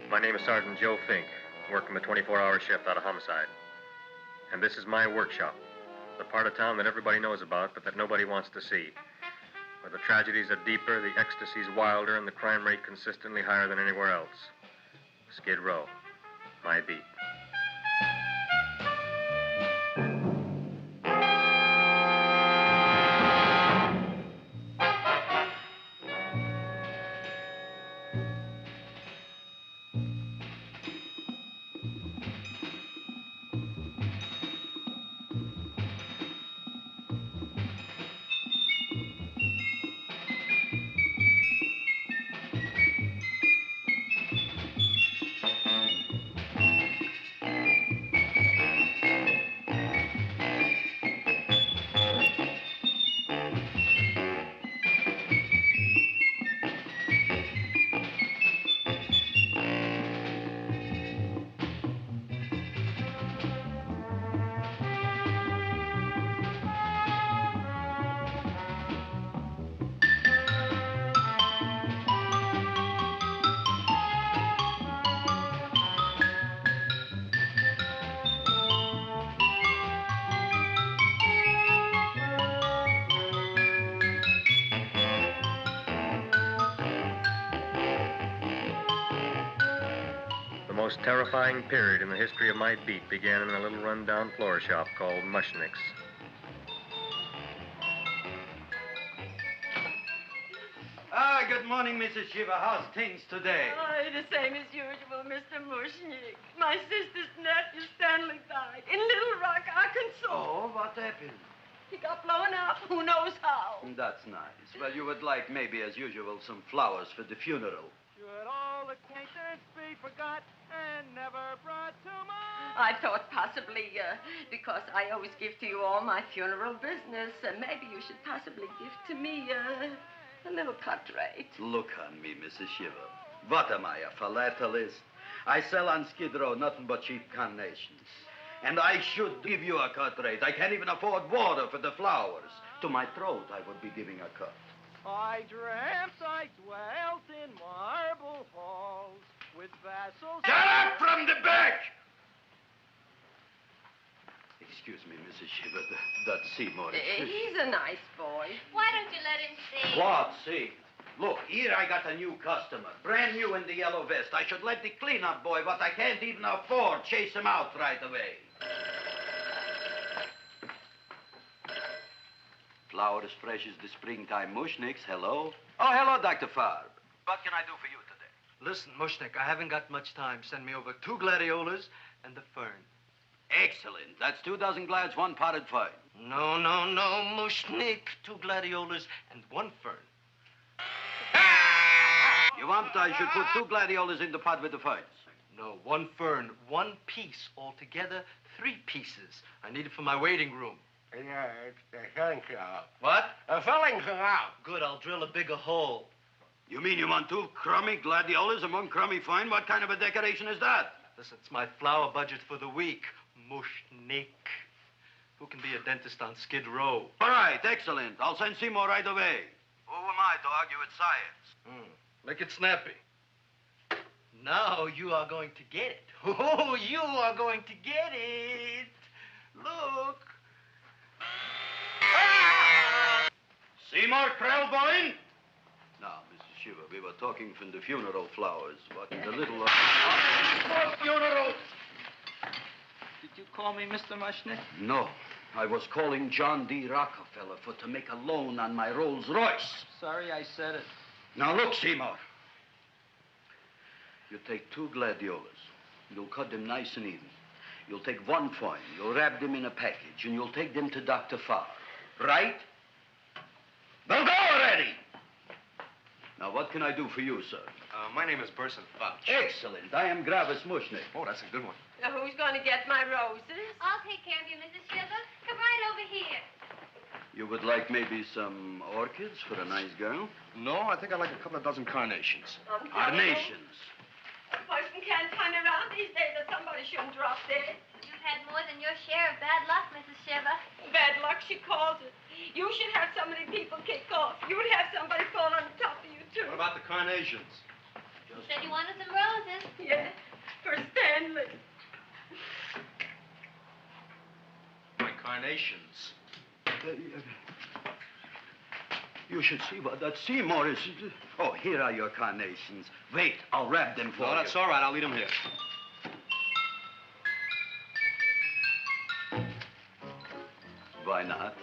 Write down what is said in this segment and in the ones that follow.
My name is Sergeant Joe Fink, working a 24-hour shift out of homicide. And this is my workshop, the part of town that everybody knows about, but that nobody wants to see. Where the tragedies are deeper, the ecstasy's wilder, and the crime rate consistently higher than anywhere else. Skid Row, my beat. The most terrifying period in the history of my beat began in a little run-down floor shop called Mushnick's. Good morning, Mrs. Shiva. How's things today? Oh, the same as usual, Mr. Mushnick. My sister's nephew, Stanley, died in Little Rock, Arkansas. Oh, what happened? He got blown up. Who knows how? That's nice. Well, you would like, maybe as usual, some flowers for the funeral. Should all acquaintance be forgot and never brought to mind? I thought possibly, because I always give to you all my funeral business, maybe you should possibly give to me a little cut rate. Look on me, Mrs. Shiva. What am I, a philatelist? I sell on Skid Row nothing but cheap carnations. And I should give you a cut rate. I can't even afford water for the flowers. To my throat, I would be giving a cut. I dreamt I dwelt in marble halls with vassals... Get up from the back! Excuse me, Mrs. Shiva, that's Seymour. He's a nice boy. Why don't you let him see? What, see? Look, here I got a new customer, brand new in the yellow vest. I should let the cleanup boy, but I can't even afford, chase him out right away. Flower as fresh as the springtime Mushnicks, hello? Oh, hello, Dr. Farb. What can I do for you today? Listen, Mushnick, I haven't got much time. Send me over 2 gladiolas and the fern. Excellent. That's 2 dozen glads, 1 potted fern. No, Mushnick. 2 gladiolas and 1 fern. You want I should put 2 gladiolas in the pot with the ferns? No, 1 fern, 1 piece. Altogether, 3 pieces. I need it for my waiting room. Yeah, it's the filling canal. What? A filling canal. Good, I'll drill a bigger hole. You mean you want 2 crummy gladiolas and 1 crummy fern? What kind of a decoration is that? Listen, it's my flower budget for the week. Mushnick. Who can be a dentist on Skid Row? All right, excellent. I'll send Seymour right away. Who am I to argue with science? Make it snappy. Now you are going to get it. Oh, you are going to get it. Look. Seymour Krellboyne? Now, Mrs. Shiva, we were talking from the funeral flowers. What in the little... funeral! Did you call me Mr. Mushnick? No. I was calling John D. Rockefeller to make a loan on my Rolls Royce. Sorry I said it. Now, look, Seymour. You take 2 gladiolas. You'll cut them nice and even. You'll take 1 fern. You'll wrap them in a package, and you'll take them to Dr. Farr. Right? Well, go already! Now, what can I do for you, sir? My name is Burson Fudge. Excellent. I am Gravis Mushnick. Oh, that's a good one. Who's going to get my roses? I'll take care of you, Mrs. Shiva. Come right over here. You would like maybe some orchids for a nice girl? No, I think I'd like a couple of dozen carnations. Carnations. A person can't turn around these days that somebody shouldn't drop dead. You've had more than your share of bad luck, Mrs. Shiva. Bad luck, she calls it. You should have so many people kick off. You'd have somebody fall on top of you, too. What about the carnations? Said you wanted some roses. Yes, for Stanley. My carnations. You should see what that Seymour is. Oh, here are your carnations. Wait, I'll wrap them for you. No, that's all right. I'll leave them here. Why not?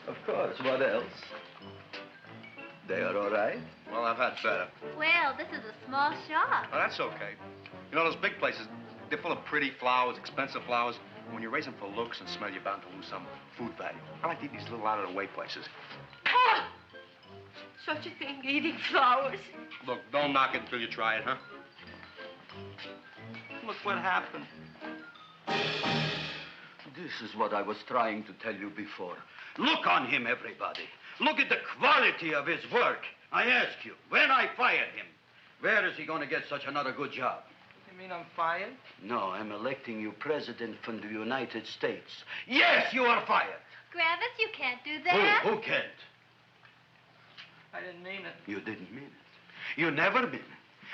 Of course, what else? They are all right? Well, I've had better. Well, this is a small shop. Oh, that's okay. You know, those big places, they're full of pretty flowers, expensive flowers. When you raise them for looks and smell, you're bound to lose some food value. I like to eat these little out-of-the-way places. Oh! Such a thing, eating flowers. Look, don't knock it until you try it, huh? Look what happened. This is what I was trying to tell you before. Look on him, everybody. Look at the quality of his work. I ask you, when I fired him, where is he going to get such another good job? You mean I'm fired? No, I'm electing you president from the United States. Yes, you are fired. Gravis, you can't do that. Who can't? I didn't mean it. You didn't mean it. You never mean it.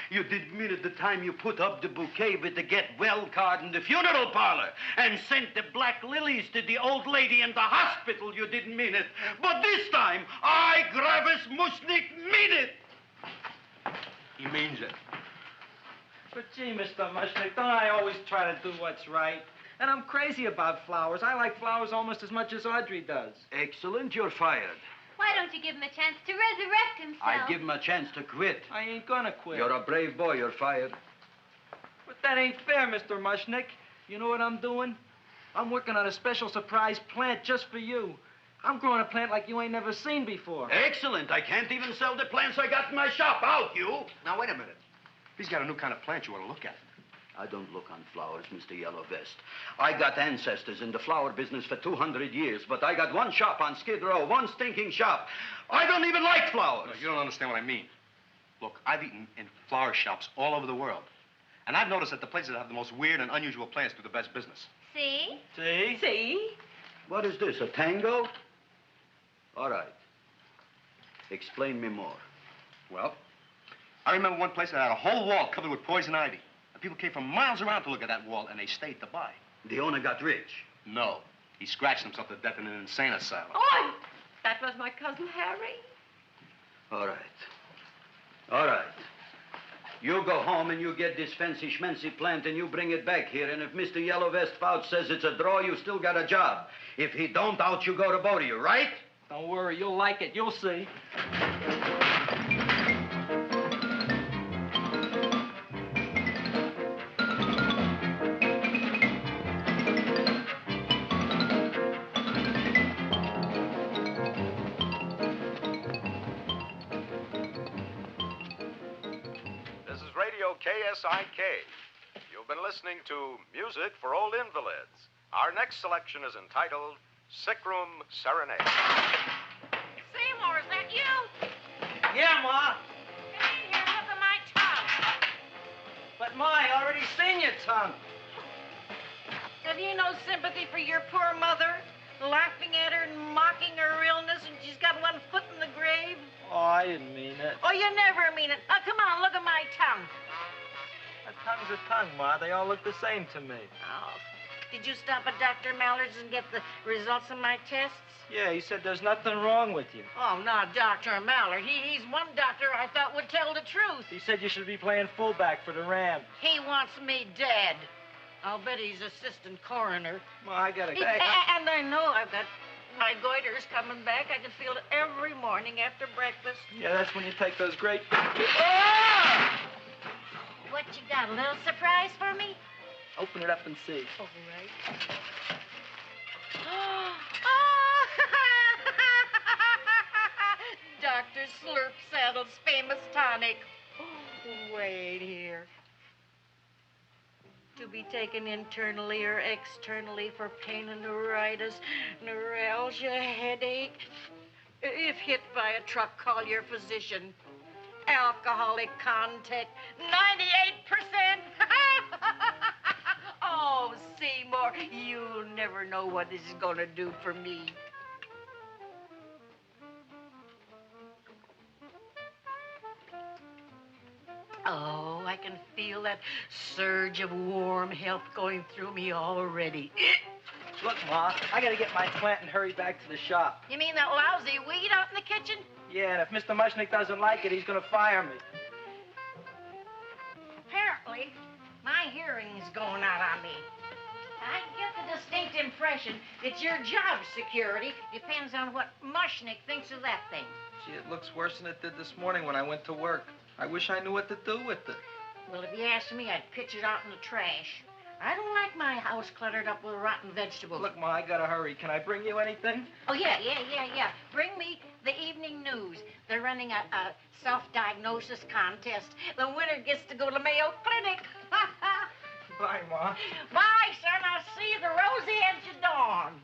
You didn't mean it the time you put up the bouquet with the get well card in the funeral parlor and sent the black lilies to the old lady in the hospital. You didn't mean it. But this time, I, Gravis Mushnik, mean it. He means it. But gee, Mr. Mushnick, don't I always try to do what's right? And I'm crazy about flowers. I like flowers almost as much as Audrey does. Excellent, you're fired. Why don't you give him a chance to resurrect himself? I give him a chance to quit. I ain't gonna quit. You're a brave boy, you're fired. But that ain't fair, Mr. Mushnick. You know what I'm doing? I'm working on a special surprise plant just for you. I'm growing a plant like you ain't never seen before. Excellent. I can't even sell the plants I got in my shop. Out, you. Now, wait a minute. He's got a new kind of plant you want to look at. I don't look on flowers, Mr. Yellow Vest. I got ancestors in the flower business for 200 years, but I got one shop on Skid Row, one stinking shop. I don't even like flowers. No, you don't understand what I mean. Look, I've eaten in flower shops all over the world. And I've noticed that the places that have the most weird and unusual plants do the best business. See? See? See? What is this, a tango? All right. Explain me more. Well, I remember one place that had a whole wall covered with poison ivy. And people came from miles around to look at that wall, and they stayed to buy. The owner got rich. No. He scratched himself to death in an insane asylum. Oh, that was my cousin Harry. All right. All right. You go home and you get this fancy schmancy plant and you bring it back here. And if Mr. Yellow Vest Fouch says it's a draw, you still got a job. If he don't, out you go to both of you, right? Don't worry, you'll like it. You'll see. This is Radio KSIK. You've been listening to Music for Old Invalids. Our next selection is entitled Sick Room Serenade. Seymour, is that you? Yeah, Ma. Get in here and look at my tongue. But, Ma, I already seen your tongue. Have you no sympathy for your poor mother? Laughing at her and mocking her illness, and she's got one foot in the grave? Oh, I didn't mean it. Oh, you never mean it. Oh, come on, look at my tongue. A tongue's a tongue, Ma. They all look the same to me. Oh, did you stop at Dr. Mallard's and get the results of my tests? Yeah, he said there's nothing wrong with you. Oh, not Dr. Mallard. He's one doctor I thought would tell the truth. He said you should be playing fullback for the Rams. He wants me dead. I'll bet he's assistant coroner. Ma, I gotta... And I know I've got my goiters coming back. I can feel it every morning after breakfast. Yeah, that's when you take those great... What you got, a little surprise for me? Open it up and see. All right. Dr. Slurp Saddle's famous tonic. Wait here. To be taken internally or externally for pain and neuritis, neuralgia, headache. If hit by a truck, call your physician. Alcoholic content, 98%. Oh, Seymour, you'll never know what this is going to do for me. Oh, I can feel that surge of warm health going through me already. Look, Ma, I gotta get my plant and hurry back to the shop. You mean that lousy weed out in the kitchen? Yeah, and if Mr. Mushnick doesn't like it, he's gonna fire me. Apparently, my hearing's going out on me. I get the distinct impression that your job security depends on what Mushnick thinks of that thing. Gee, it looks worse than it did this morning when I went to work. I wish I knew what to do with it. Well, if you asked me, I'd pitch it out in the trash. I don't like my house cluttered up with rotten vegetables. Look, Ma, I gotta hurry. Can I bring you anything? Oh, yeah. Bring me the evening news. They're running a self-diagnosis contest. The winner gets to go to Mayo Clinic. Bye, Ma. Bye, son. I'll see you the rosy edge of dawn.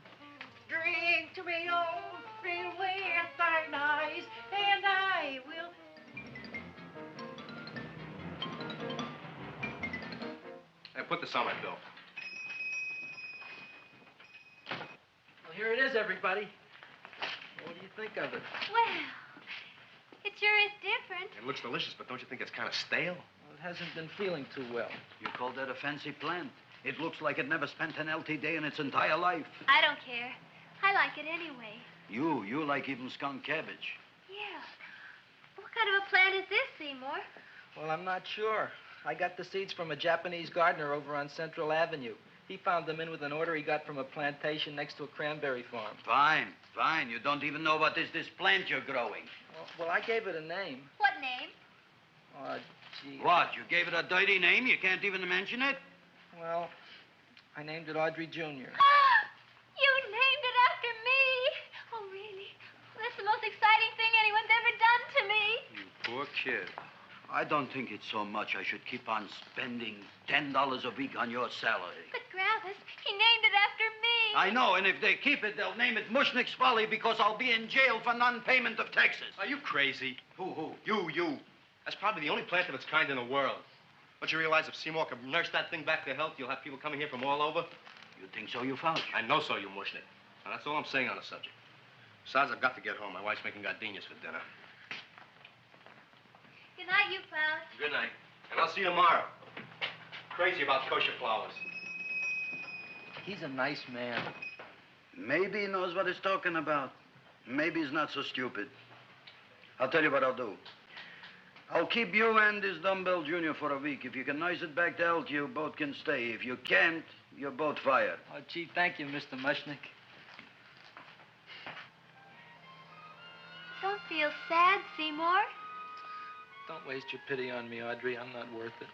Drink to me, oh, feel with thine eyes, and I will... Hey, put this on my bill. Well, here it is, everybody. What do you think of it? Well, it sure is different. It looks delicious, but don't you think it's kind of stale? Well, it hasn't been feeling too well. You call that a fancy plant? It looks like it never spent an LT day in its entire life. I don't care. I like it anyway. You like even skunk cabbage. Yeah. What kind of a plant is this, Seymour? Well, I'm not sure. I got the seeds from a Japanese gardener over on Central Avenue. He found them in with an order he got from a plantation next to a cranberry farm. Fine. You don't even know what is this plant you're growing. Well, I gave it a name. What name? Oh, gee. What, you gave it a dirty name? You can't even mention it? Well, I named it Audrey Jr. You named it after me. Oh, really? That's the most exciting thing anyone's ever done to me. You poor kid. I don't think it's so much I should keep on spending $10 a week on your salary. But, Gravis, he named it after me. I know, and if they keep it, they'll name it Mushnick's Folly because I'll be in jail for non-payment of taxes. Are you crazy? Who? You. That's probably the only plant of its kind in the world. Don't you realize if Seymour can nurse that thing back to health, you'll have people coming here from all over? You think so, you found? I know so, you Mushnick. Now, that's all I'm saying on the subject. Besides, I've got to get home. My wife's making gardenias for dinner. Good night, you fellas. Good night. And I'll see you tomorrow. Crazy about kosher flowers. He's a nice man. Maybe he knows what he's talking about. Maybe he's not so stupid. I'll tell you what I'll do. I'll keep you and this dumbbell junior for a week. If you can nurse it back to health, you both can stay. If you can't, you're both fired. Oh, gee, thank you, Mr. Mushnick. Don't feel sad, Seymour. Don't waste your pity on me, Audrey. I'm not worth it.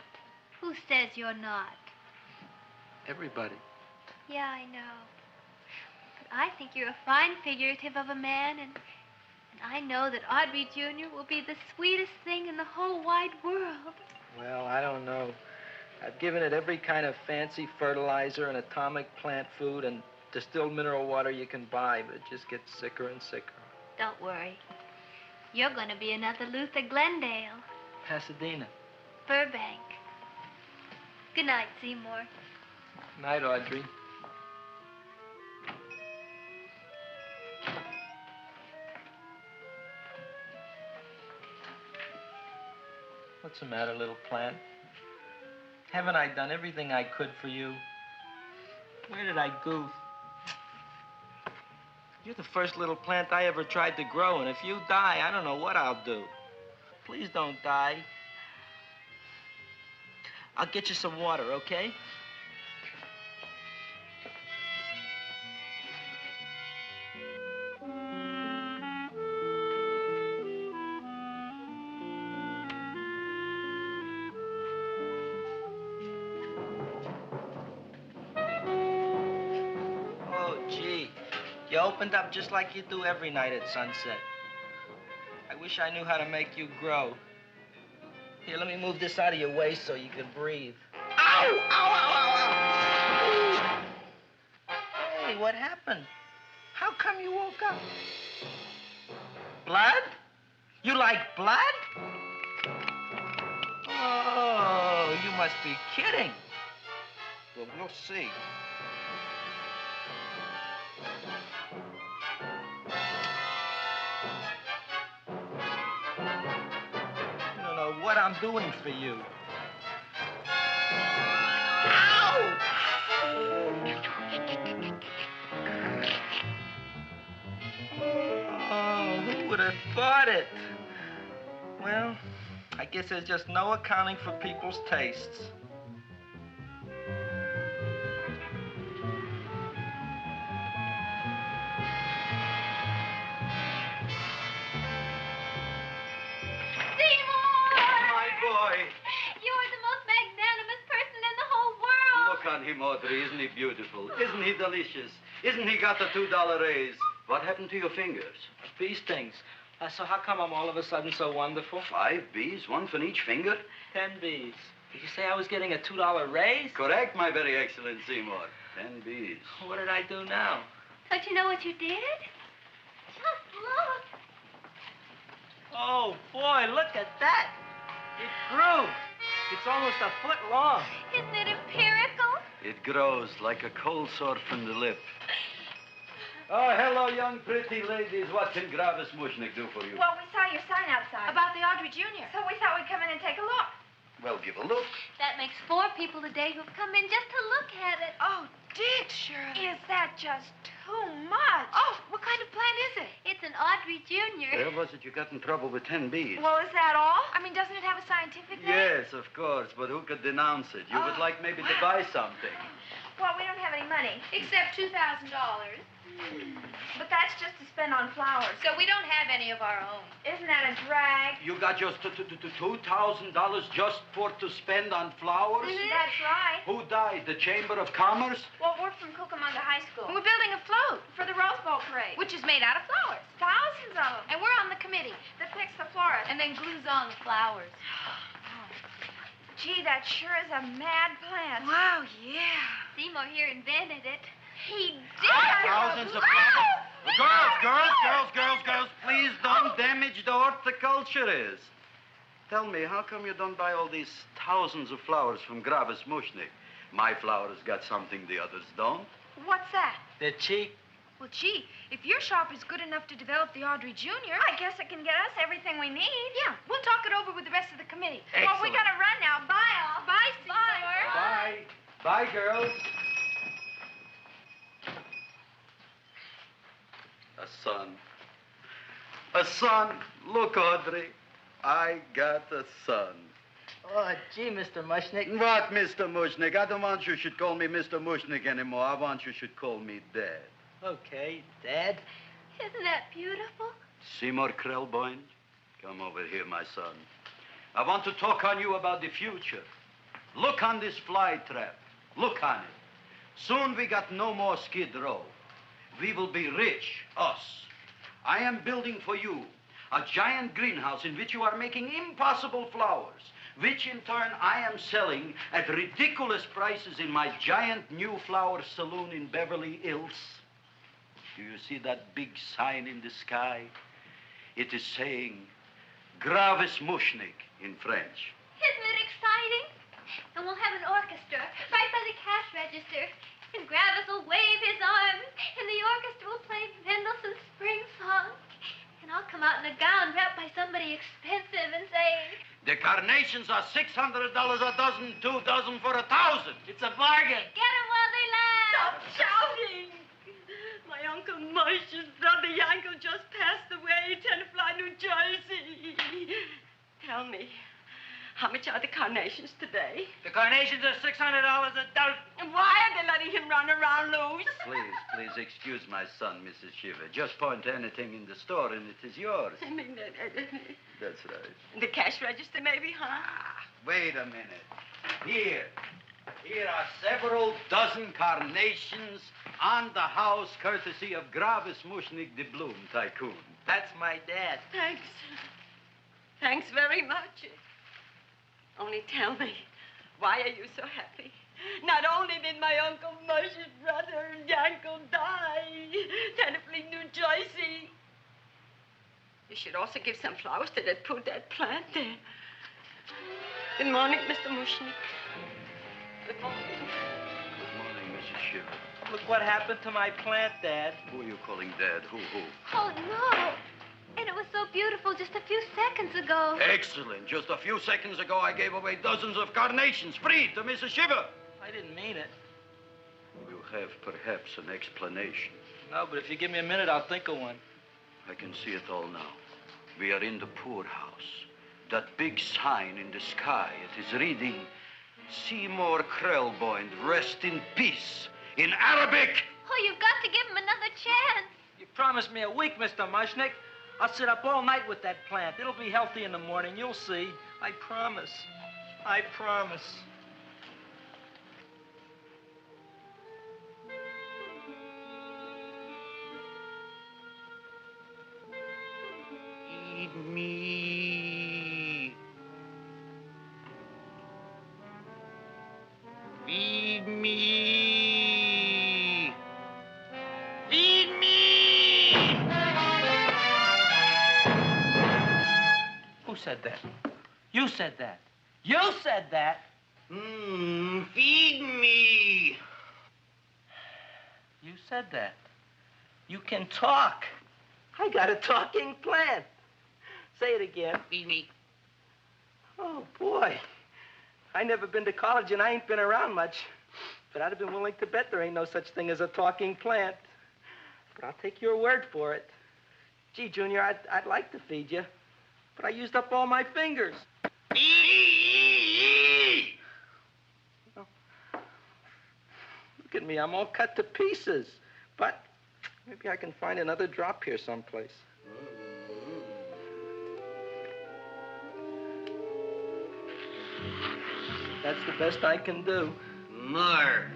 Who says you're not? Everybody. Yeah, I know. But I think you're a fine figurative of a man, and I know that Audrey Jr. will be the sweetest thing in the whole wide world. Well, I don't know. I've given it every kind of fancy fertilizer and atomic plant food and distilled mineral water you can buy, but it just gets sicker and sicker. Don't worry. You're going to be another Luther Glendale. Pasadena. Burbank. Good night, Seymour. Night, Audrey. What's the matter, little plant? Haven't I done everything I could for you? Where did I goof? You're the first little plant I ever tried to grow, and if you die, I don't know what I'll do. Please don't die. I'll get you some water, okay? You opened up just like you do every night at sunset. I wish I knew how to make you grow. Here, let me move this out of your way so you can breathe. Ow! Ow, ow, ow, ow! Hey, what happened? How come you woke up? Blood? You like blood? Oh, you must be kidding. Well, we'll see. what I'm doing for you. Oh, who would have thought it? Well, I guess there's just no accounting for people's tastes. You're the most magnanimous person in the whole world. Look on him, Audrey. Isn't he beautiful? Isn't he delicious? Isn't he got the $2 raise? What happened to your fingers? Bee stings. So how come I'm all of a sudden so wonderful? 5 bees, one for each finger? 10 bees. Did you say I was getting a $2 raise? Correct, my very excellent Seymour. 10 bees. What did I do now? Don't you know what you did? Just look. Oh, boy, look at that. It grew. It's almost a foot long. Isn't it empirical? It grows like a cold sore from the lip. Oh, hello, young pretty ladies. What can Gravis Mushnik do for you? Well, we saw your sign outside. About the Audrey Jr. So we thought we'd come in and take a look. Well, give a look. That makes 4 people a day who've come in just to look at it. Oh, Dick, Shirley. Is that just too much? Oh, what kind of plant is it? It's an Audrey Jr. Where was it you got in trouble with 10 bees? Well, is that all? I mean, doesn't it have a scientific name? Yes, of course, but who could denounce it? You would like maybe to buy something. Well, we don't have any money. Except $2,000. But that's just to spend on flowers. So we don't have any of our own. Isn't that a drag? You got just $2,000 just to spend on flowers? Mm-hmm. That's right. Who died? The Chamber of Commerce? Well, we're from Cucamonga High School. We're building a float for the Rose Bowl parade. Which is made out of flowers. Thousands of them. And we're on the committee that picks the florist. And then glues on the flowers. Gee, that sure is a mad plant. Wow, yeah. Seymour here invented it. He did. Thousands of flowers. Girls, please don't damage the horticulturist. Tell me, how come you don't buy all these thousands of flowers from Gravis Mushnik? My flowers got something the others don't. What's that? They're cheap. Well, gee, if your shop is good enough to develop the Audrey Jr., I guess it can get us everything we need. Yeah, we'll talk it over with the rest of the committee. Excellent. Well, we gotta run now. Bye, all. Bye, Seymour. Bye. Bye, girls. A son. A son. Look, Audrey. I got a son. Oh, gee, Mr. Mushnik. What, Mr. Mushnik? I don't want you should call me Mr. Mushnik anymore. I want you should call me Dad. Okay, Dad. Isn't that beautiful? Seymour Krelboyne, come over here, my son. I want to talk on you about the future. Look on this fly trap. Look on it. Soon we got no more Skid Row. We will be rich, us. I am building for you a giant greenhouse in which you are making impossible flowers, which in turn I am selling at ridiculous prices in my giant new flower saloon in Beverly Hills. Do you see that big sign in the sky? It is saying, Gravis Mushnik in French. Isn't it exciting? And we'll have an orchestra right by the cash register. And Gravis will wave his arms, and the orchestra will play Mendelssohn's Spring Song. And I'll come out in a gown wrapped by somebody expensive and say, The carnations are $600 a dozen, 2 dozen for 1,000. It's a bargain. get 'em while they last. Stop shouting! My Uncle Moshe's brother Yankel just passed away, Tenafly, New Jersey. Tell me, how much are the carnations today? The carnations are $600 a dozen. Why are they letting him run around loose? Please excuse my son, Mrs. Shiver. Just point to anything in the store and it is yours. I mean, That's right. the cash register maybe, huh? Wait a minute. Here are several dozen carnations on the house, courtesy of Gravis Mushnik, the Bloom Tycoon. That's my dad. Thanks. Thanks very much. Only tell me, why are you so happy? Not only did my Uncle Moshe's brother Yankel die, Tenafly, New Jersey, you should also give some flowers to that poor dead plant there. Good morning, Mr. Mushnik. Good morning. Good morning, Mrs. Shiver. Look what happened to my plant, Dad. Who are you calling Dad? Who? Oh, no. And it was so beautiful just a few seconds ago. Excellent. Just a few seconds ago, I gave away dozens of carnations free to Mrs. Shiver. I didn't mean it. You have perhaps an explanation. No, but if you give me a minute, I'll think of one. I can see it all now. We are in the poorhouse. That big sign in the sky, it is reading, Seymour Krelboind, rest in peace, in Arabic. Oh, you've got to give him another chance. You promised me a week, Mr. Mushnick. I'll sit up all night with that plant. It'll be healthy in the morning. You'll see. I promise. I promise. Feed me. Feed me. Feed me. Who said that? You said that. You said that. Feed me. You said that. You can talk. I got a talking plant. Say it again. Feed me. Oh, boy. I never been to college and I ain't been around much. But I'd have been willing to bet there ain't no such thing as a talking plant. But I'll take your word for it. Gee, Junior, I'd like to feed you. But I used up all my fingers. Look at me, I'm all cut to pieces. But maybe I can find another drop here someplace. That's the best I can do. More.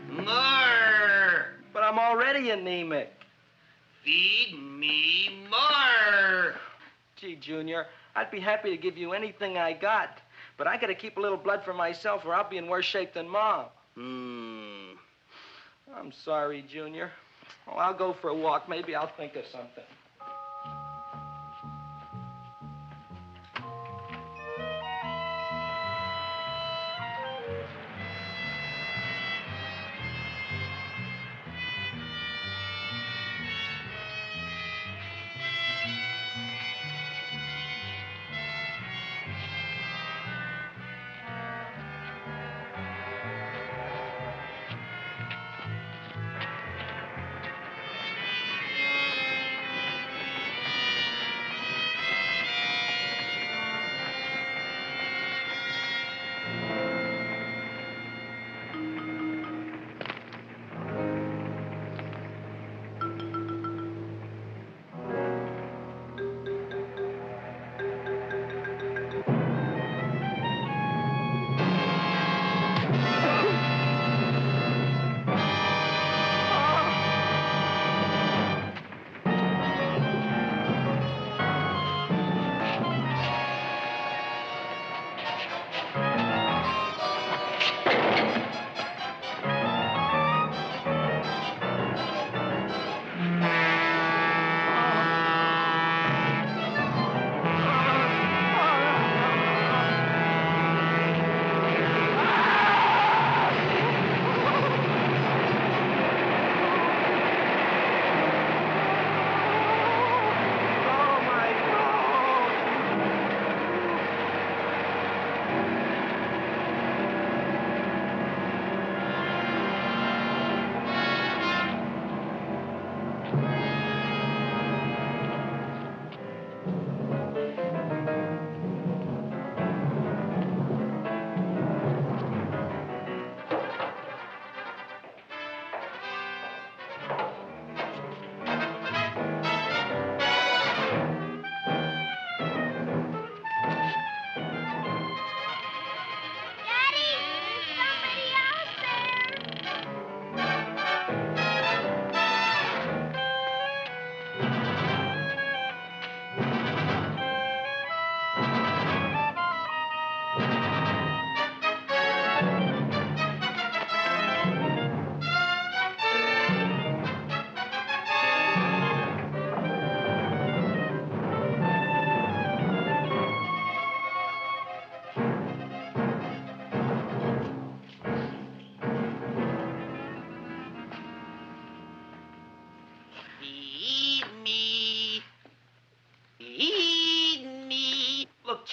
But I'm already anemic. Feed me more. Gee, Junior, I'd be happy to give you anything I got. But I gotta keep a little blood for myself or I'll be in worse shape than Mom. I'm sorry, Junior. Well, I'll go for a walk. Maybe I'll think of something.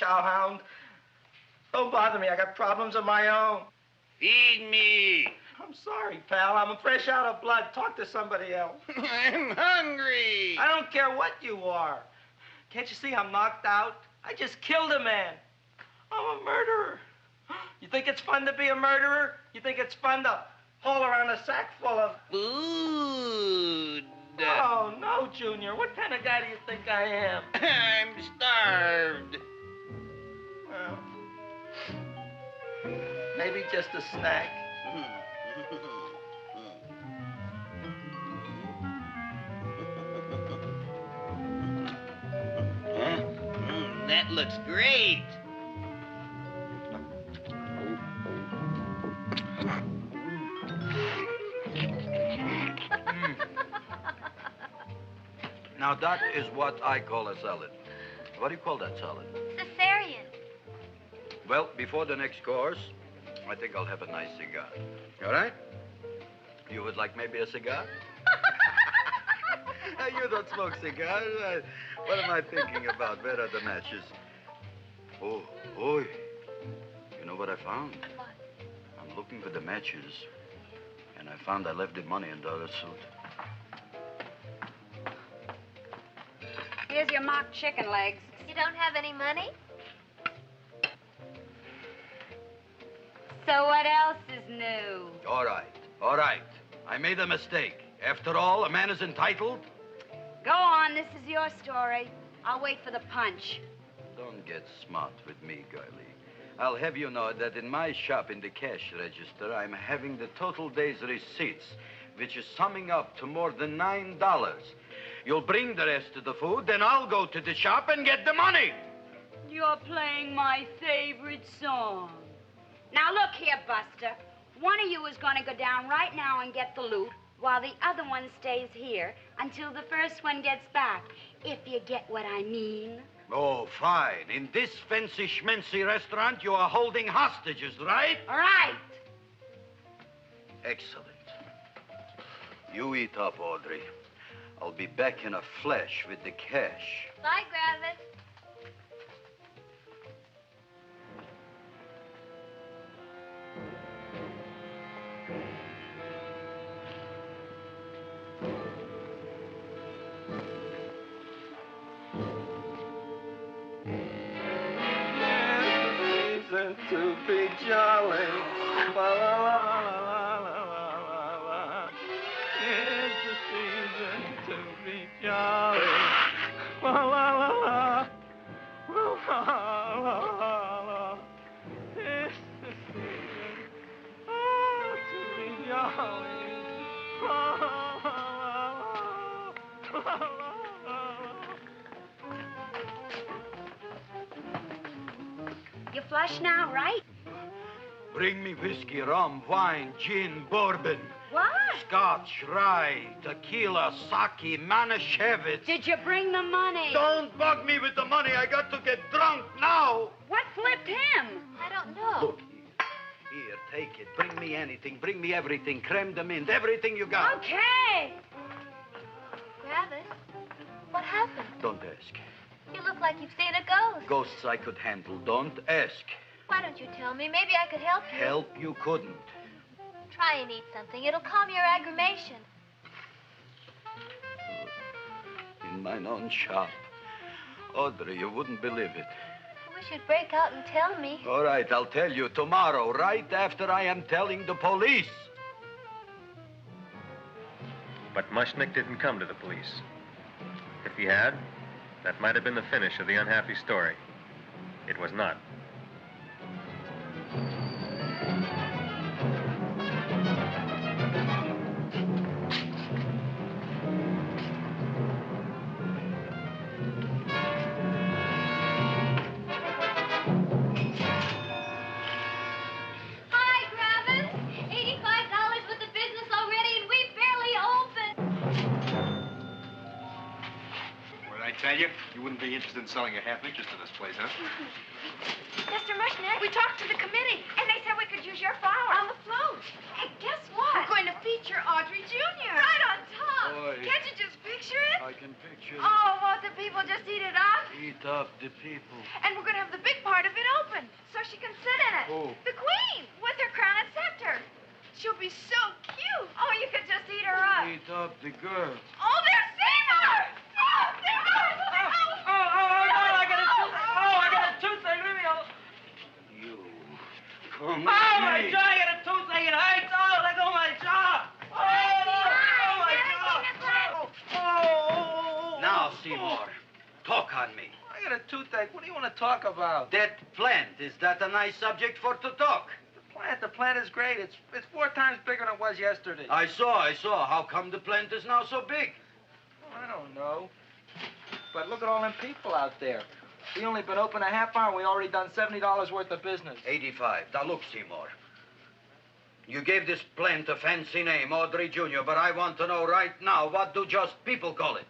cowhound. Don't bother me. I got problems of my own. Feed me. I'm sorry, pal. I'm fresh out of blood. Talk to somebody else. I'm hungry. I don't care what you are. Can't you see I'm knocked out? I just killed a man. I'm a murderer. You think it's fun to be a murderer? You think it's fun to haul around a sack full of... Food. Oh, no, Junior. What kind of guy do you think I am? I'm starved. Well, maybe just a snack. That looks great. Now, that is what I call a salad. What do you call that salad? Caesarean. Well, before the next course, I think I'll have a nice cigar. All right? You would like maybe a cigar? You don't smoke cigars. What am I thinking about? Where are the matches? Oh, oi. You know what I found? What? I'm looking for the matches, and I found I left the money in the other suit. Here's your mock chicken legs. You don't have any money? So what else is new? All right. I made a mistake. After all, a man is entitled. Go on, this is your story. I'll wait for the punch. Don't get smart with me, girlie. I'll have you know that in my shop in the cash register, I'm having the total day's receipts, which is summing up to more than $9. You'll bring the rest of the food, then I'll go to the shop and get the money. You're playing my favorite song. Now look here, Buster. One of you is going to go down right now and get the loot, while the other one stays here until the first one gets back, if you get what I mean. Oh, fine. In this fancy schmancy restaurant, you are holding hostages, right? Right. Excellent. You eat up, Audrey. I'll be back in a flash with the cash. Bye, Gravis. To be jolly. La, la, la, la, la, la, la. It's the season to be jolly. La, la, la, la. La, la, la, la. It's the season to be jolly. La, la, la, la, la, la. You flush now, right? Bring me whiskey, rum, wine, gin, bourbon. What? Scotch, rye, tequila, sake, Manischewitz. Did you bring the money? Don't bug me with the money. I got to get drunk now. What flipped him? I don't know. Look here. Here, take it. Bring me anything. Bring me everything. Creme de menthe. Everything you got. Okay. Gravis, what happened? Don't ask. You look like you've seen a ghost. Ghosts I could handle. Don't ask. Why don't you tell me? Maybe I could help you. Help you couldn't. Try and eat something. It'll calm your aggravation. In mine own shop. Audrey, you wouldn't believe it. I wish you'd break out and tell me. All right, I'll tell you tomorrow, right after I am telling the police. But Mushnick didn't come to the police. If he had, that might have been the finish of the unhappy story. It was not. Hi, Gravis. $85 with the business already, and we barely opened. What I tell you? You wouldn't be interested in selling a half interest in this place, huh? Mr. Mushnick, we talked to the committee, and they said we could use your flower. On the float. Hey, guess what? We're going to feature Audrey Jr. Right on top. Boy. Can't you just picture it? I can picture it. Oh, won't the people just eat it up? Eat up the people. And we're going to have the big part of it open, so she can sit in it. Who? The queen, with her crown and scepter. She'll be so cute. Oh, you could just eat her up. Eat up the girl. Oh, there's Seymour! Oh, Seymour! I got a toothache. Leave me alone. You. Come Oh, here. my jaw, I got a toothache. It hurts. Oh, let go of my jaw. Oh, my jaw. Oh. Now, Seymour, talk on me. I got a toothache. What do you want to talk about? That plant, is that a nice subject for to talk? The plant is great. It's 4 times bigger than it was yesterday. I saw. How come the plant is now so big? I don't know. But look at all them people out there. We only been open a half hour, and we already done $70 worth of business. 85. Now, look, Seymour. You gave this plant a fancy name, Audrey Jr., but I want to know right now, what do just people call it?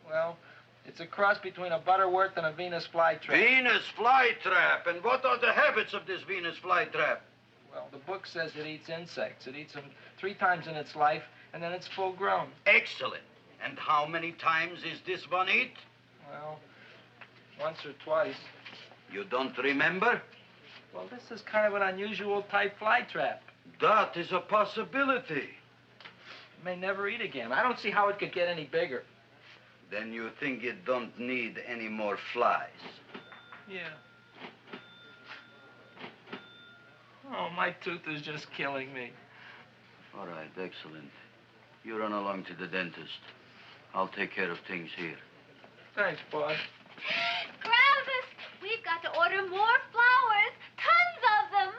Well, it's a cross between a Butterworth and a Venus flytrap. Venus flytrap. And what are the habits of this Venus flytrap? Well, the book says it eats insects. It eats them 3 times in its life, and then it's full grown. Excellent. And how many times is this one eat? Well, once or twice. You don't remember? Well, this is kind of an unusual type flytrap. That is a possibility. It may never eat again. I don't see how it could get any bigger. Then you think it don't need any more flies? Yeah. Oh, my tooth is just killing me. All right, excellent. You run along to the dentist. I'll take care of things here. Thanks, boss. Gravis, we've got to order more flowers. Tons of them.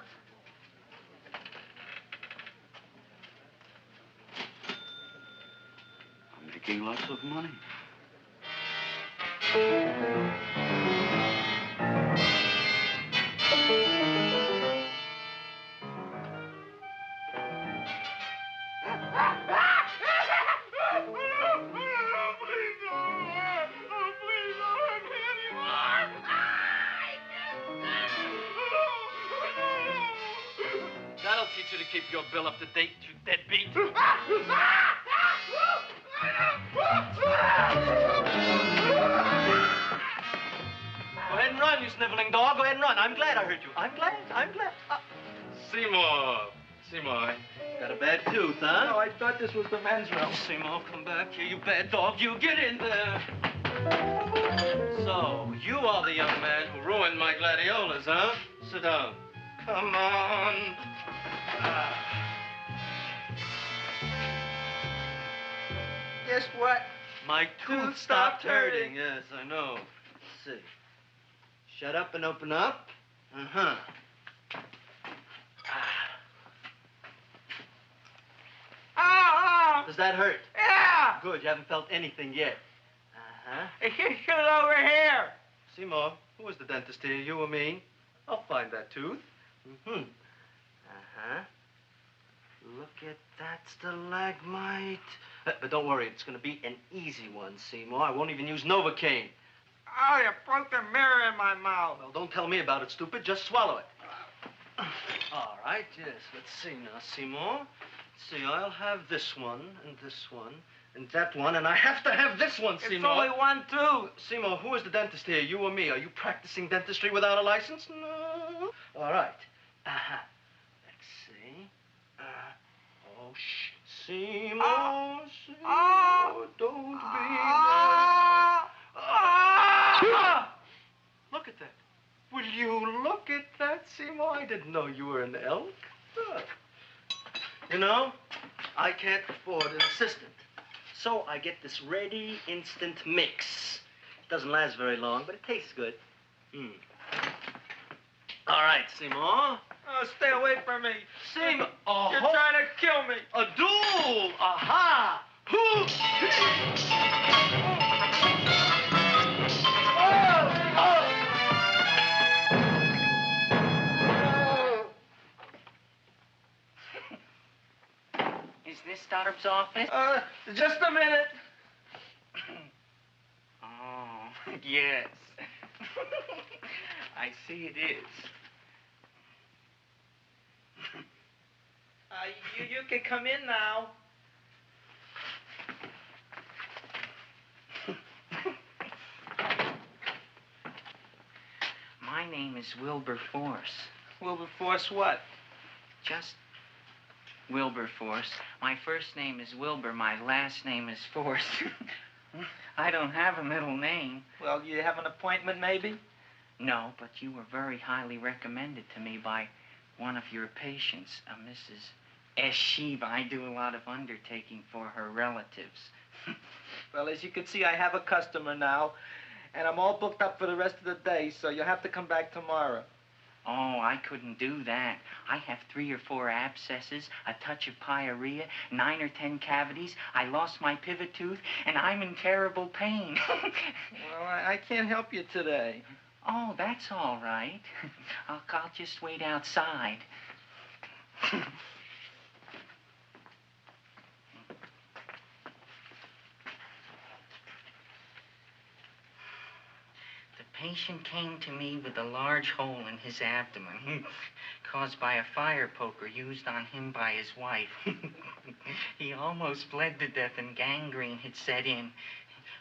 I'm making lots of money. That'll teach you to keep your bill up to date, you deadbeat. Go ahead and run, you sniveling dog. Go ahead and run. I'm glad I hurt you. I'm glad. Seymour, got a bad tooth, huh? No, I thought this was the men's room. Seymour, come back here, you bad dog. You get in there. So, you are the young man who ruined my gladiolas, huh? Sit down. Come on. Guess what? My tooth stopped hurting. Yes, I know. Let's see. Shut up and open up. Uh-huh. Oh! Does that hurt? Yeah! Good, you haven't felt anything yet. Uh-huh. It's just over here. Seymour, who is the dentist here, you or me? I'll find that tooth. Mm-hmm. Uh-huh. Look at that stalagmite. But don't worry, it's going to be an easy one, Seymour. I won't even use Novocaine. Oh, you broke the mirror in my mouth. Well, don't tell me about it, stupid. Just swallow it. All right, yes. Let's see now, Seymour. Let's see, I'll have this one, and that one, and I have to have this one, Seymour. It's only one tooth. Seymour, who is the dentist here, you or me? Are you practicing dentistry without a license? No. All right. Uh-huh. Let's see. Oh, shh. Seymour, Seymour, don't be mad. Look at that. Will you look at that, Seymour? I didn't know you were an elk. You know, I can't afford an assistant. So I get this ready instant mix. It doesn't last very long, but it tastes good. All right, Seymour. Oh, stay away from me. Seymour. You're trying to kill me. A duel. Aha. Is this Stoddard's office? Just a minute. Oh. Yes. I see it is. You can come in now. My name is Wilberforce. Wilberforce what? Just Wilberforce. My first name is Wilbur. My last name is Force. I don't have a middle name. Well, you have an appointment, maybe? No, but you were very highly recommended to me by one of your patients, a Mrs. S. Sheba. I do a lot of undertaking for her relatives. Well, as you can see, I have a customer now, and I'm all booked up for the rest of the day, so you'll have to come back tomorrow. Oh, I couldn't do that. I have 3 or 4 abscesses, a touch of pyorrhea, 9 or 10 cavities. I lost my pivot tooth, and I'm in terrible pain. Well, I can't help you today. Oh, that's all right. I'll just wait outside. The patient came to me with a large hole in his abdomen caused by a fire poker used on him by his wife. He almost bled to death and gangrene had set in.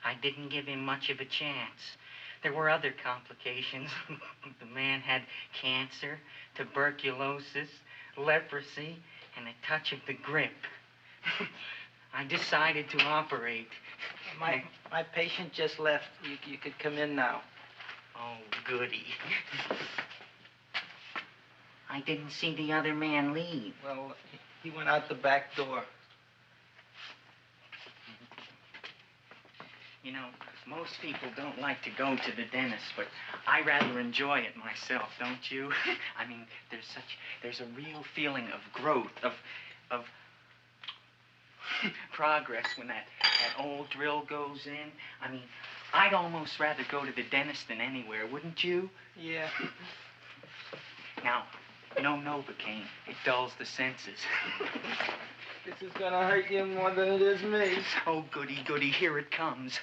I didn't give him much of a chance. There were other complications. The man had cancer, tuberculosis, leprosy, and a touch of the grip. I decided to operate. My patient just left. You could come in now. Oh, goody. I didn't see the other man leave. Well, he went out the back door. You know, most people don't like to go to the dentist, but I rather enjoy it myself, don't you? I mean, there's a real feeling of growth, of progress when that old drill goes in. I mean, I'd almost rather go to the dentist than anywhere, wouldn't you? Yeah. Now, no Novocaine. It dulls the senses. This is gonna hurt you more than it is me. Oh, goody, goody, here it comes.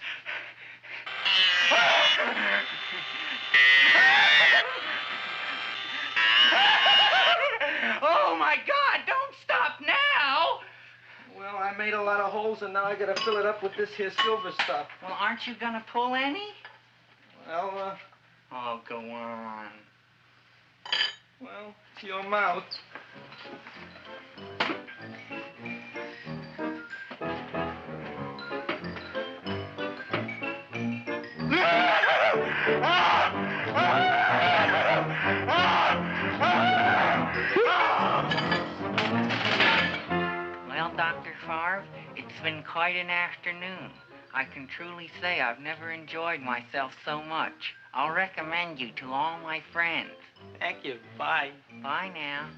Oh, my God, don't stop now! Well, I made a lot of holes, and now I gotta fill it up with this here silver stuff. Well, aren't you gonna pull any? Well, oh, go on. Well, it's your mouth. Well, Dr. Favre, it's been quite an afternoon. I can truly say I've never enjoyed myself so much. I'll recommend you to all my friends. Thank you. Bye. Bye now.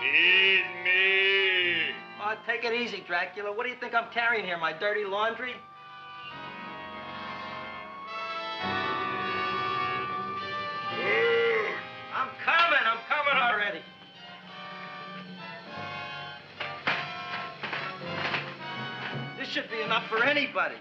Feed me. Oh, take it easy, Dracula. What do you think I'm carrying here, my dirty laundry? I'm coming already. This should be enough for anybody.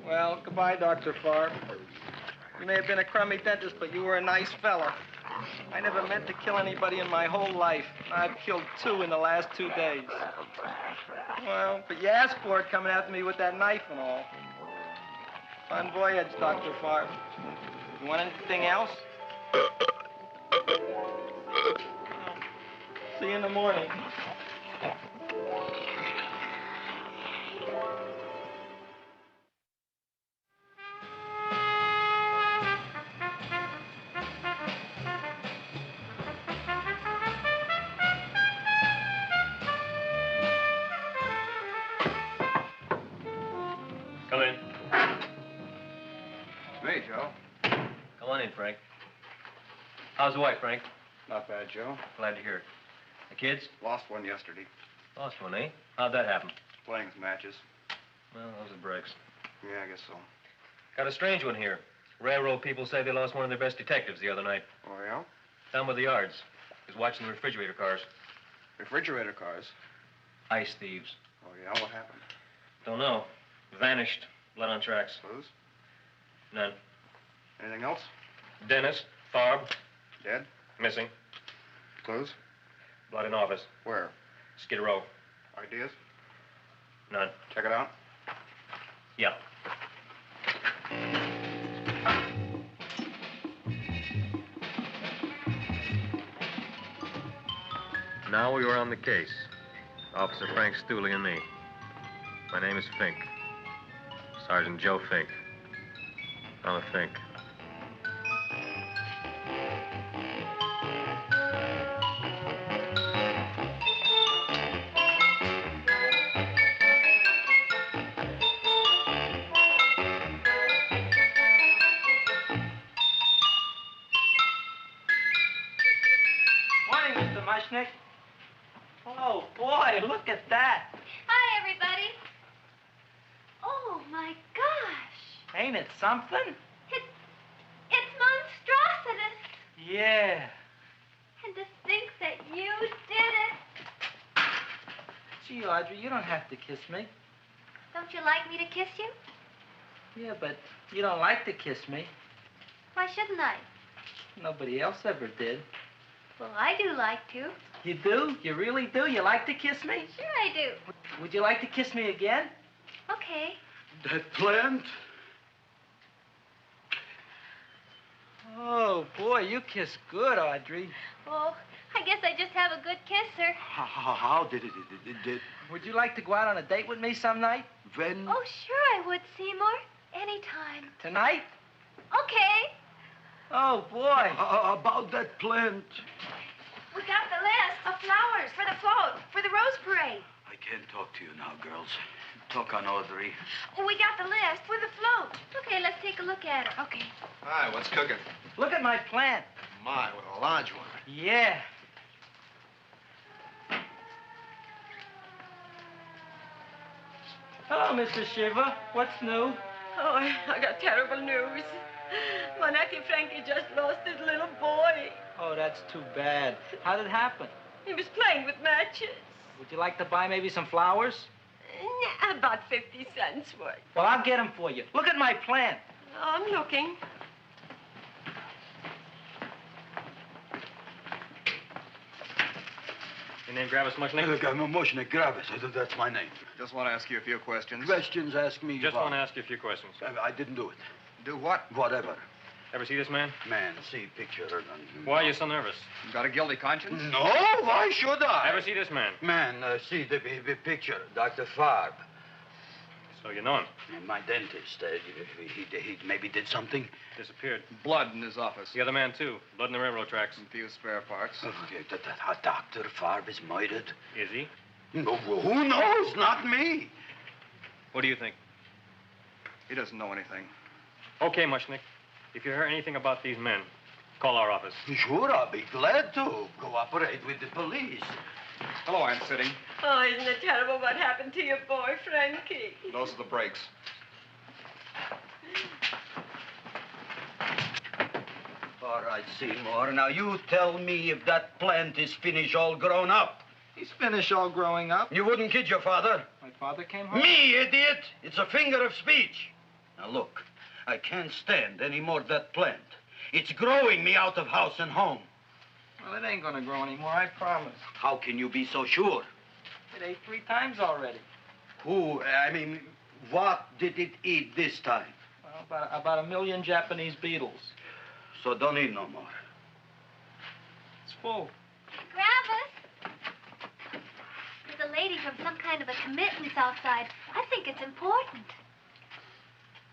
Well, goodbye, Dr. Favre. You may have been a crummy dentist, but you were a nice fella. I never meant to kill anybody in my whole life. I've killed 2 in the last 2 days. Well, but you asked for it coming after me with that knife and all. Bon voyage, Dr. Favre. You want anything else? See you in the morning. Come in. It's me, Joe. Come on in, Frank. How's the wife, Frank? Not bad, Joe. Glad to hear it. The kids? Lost one yesterday. Lost one, eh? How'd that happen? Playing some matches. Well, those are breaks. Yeah, I guess so. Got a strange one here. Railroad people say they lost one of their best detectives the other night. Oh, yeah? Down by the yards. He was watching the refrigerator cars. Refrigerator cars? Ice thieves. Oh, yeah? What happened? Don't know. Vanished. Blood on tracks. Clues? None. Anything else? Dennis. Farb. Dead? Missing. Clues? Blood in office. Where? Skid Row. Ideas? None. Check it out. Yeah. Now we were on the case. Officer Frank Stooley and me. My name is Fink. Sergeant Joe Fink. I'm a Fink. Morning, Mr. Mushnick. Oh, boy, look at that. Hi, everybody. Oh, my gosh. Ain't it something? It's monstrositous. Yeah. And to think that you did it. Gee, Audrey, you don't have to kiss me. Don't you like me to kiss you? Yeah, but you don't like to kiss me. Why shouldn't I? Nobody else ever did. Well, I do like to. You do? You really do? You like to kiss me? Sure I do. Would you like to kiss me again? Okay. That plant? Oh, boy, you kiss good, Audrey. Oh, I guess I just have a good kisser. How did it? Would you like to go out on a date with me some night? When? Oh, sure I would, Seymour. Anytime. Tonight? Okay. Oh, boy. About that plant. We got the list of flowers for the float, for the rose parade. I can't talk to you now, girls. Talk on Audrey. We got the list for the float. Okay, let's take a look at it. Okay. Hi, what's cooking? Look at my plant. My, what a large one. Yeah. Hello, Mr. Shiva. What's new? Oh, I got terrible news. My nephew Frankie just lost his little boy. Oh, that's too bad. How did it happen? He was playing with matches. Would you like to buy maybe some flowers? About 50 cents worth. Well, I'll get them for you. Look at my plant. I'm looking. Your name Gravis Mushnick? Look, I'm a Mushnick Gravis. That's my name. Just want to ask you a few questions. Questions, ask me. Just what? want to ask you a few questions. I didn't do it. Do what? Whatever. Ever see this man? Man, see picture. Why are you so nervous? You got a guilty conscience? No, why should I? Ever see this man? Man, see the picture. Dr. Farb. So you know him? My dentist. He maybe did something. Disappeared. Blood in his office. The other man, too. Blood in the railroad tracks. A few spare parts. Dr. Farb is murdered. Is he? No, who knows? Not me. What do you think? He doesn't know anything. Okay, Mushnick. If you hear anything about these men, call our office. Sure, I'll be glad to cooperate with the police. Hello, I'm sitting. Oh, isn't it terrible what happened to your boy, Frankie? Those are the brakes. All right, Seymour. Now, you tell me if that plant is Finnish all grown up. He's Finnish all growing up. You wouldn't kid your father? My father came home? Me, idiot! It's a figure of speech. Now, look, I can't stand any more of that plant. It's growing me out of house and home. Well, it ain't gonna grow anymore, I promise. How can you be so sure? It ate 3 times already. What did it eat this time? Well, about 1 million Japanese beetles. So don't eat no more. It's full. Gravis. There's a lady from some kind of a commitments outside. I think it's important.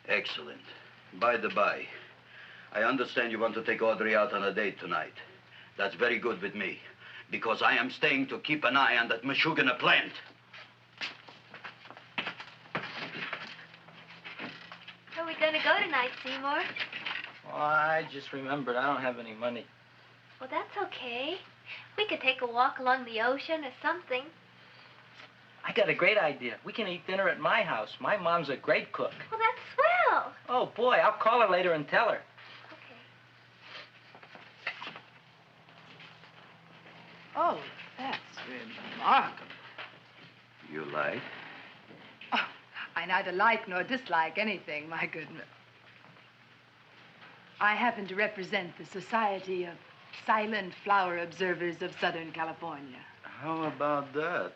Excellent. By the by, I understand you want to take Audrey out on a date tonight. That's very good with me, because I am staying to keep an eye on that Meshuggah plant. Where are we going to go tonight, Seymour? Well, I just remembered I don't have any money. Well, that's okay. We could take a walk along the ocean or something. I got a great idea. We can eat dinner at my house. My mom's a great cook. Well, that's swell. Oh, boy, I'll call her later and tell her. Oh, that's remarkable. You like? Oh, I neither like nor dislike anything, my goodness. I happen to represent the Society of Silent Flower Observers of Southern California. How about that?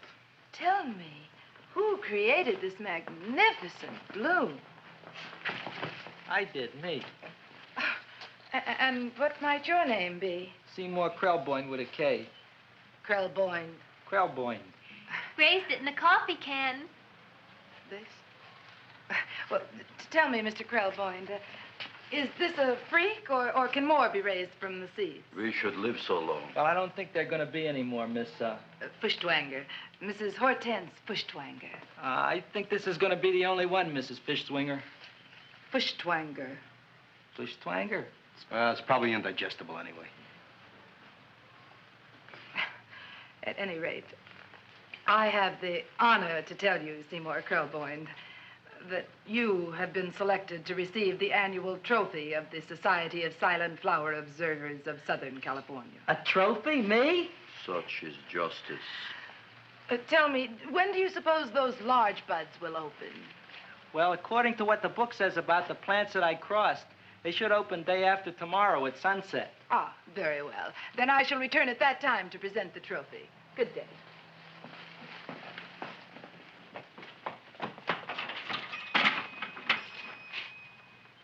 Tell me, who created this magnificent bloom? I did, me. And what might your name be? Seymour Krelboyne with a K. Krelboyne. Krelboyne. Raised it in a coffee can. This? Well, tell me, Mr. Krelboyne, is this a freak, or can more be raised from the seeds? We should live so long. Well, I don't think there are going to be any more, Miss, Fuschtwanger. Mrs. Hortense Fuschtwanger. I think this is going to be the only one, Mrs. Fishswinger. Fuschtwanger. Fuschtwanger? It's probably indigestible anyway. At any rate, I have the honor to tell you, Seymour Krelboyne, that you have been selected to receive the annual trophy of the Society of Silent Flower Observers of Southern California. A trophy? Me? Such is justice. Tell me, when do you suppose those large buds will open? Well, according to what the book says about the plants that I crossed, they should open day after tomorrow at sunset. Ah, very well. Then I shall return at that time to present the trophy. Good day.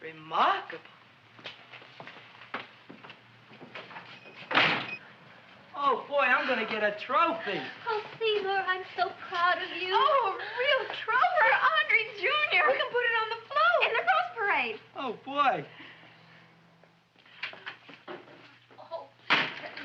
Remarkable. Oh, boy, I'm going to get a trophy. Oh, Seymour, I'm so proud of you. Oh, a real trophy for Audrey Jr. We can put it on the float. In the Rose Parade. Oh, boy. Oh,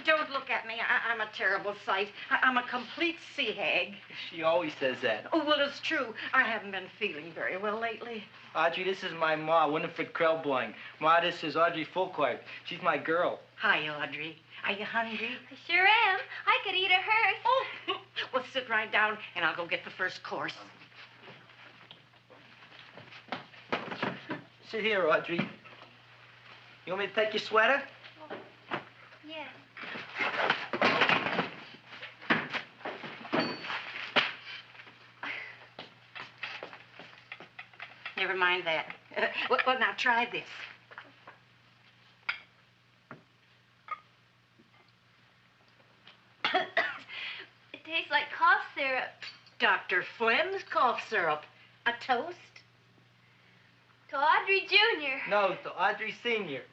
don't look at me. I'm a terrible sight. I'm a complete sea hag. She always says that. Oh, well, it's true. I haven't been feeling very well lately. Audrey, this is my ma, Winifred Krelboyne. Ma, this is Audrey Fulcourt. She's my girl. Hi, Audrey. Are you hungry? I sure am. I could eat a hearse. Oh, well, sit right down, and I'll go get the first course. Sit here, Audrey. You want me to take your sweater? Yes. Never mind that. Well, now try this. It tastes like cough syrup. Dr. Flynn's cough syrup. A toast? To Audrey Jr. No, to Audrey Sr.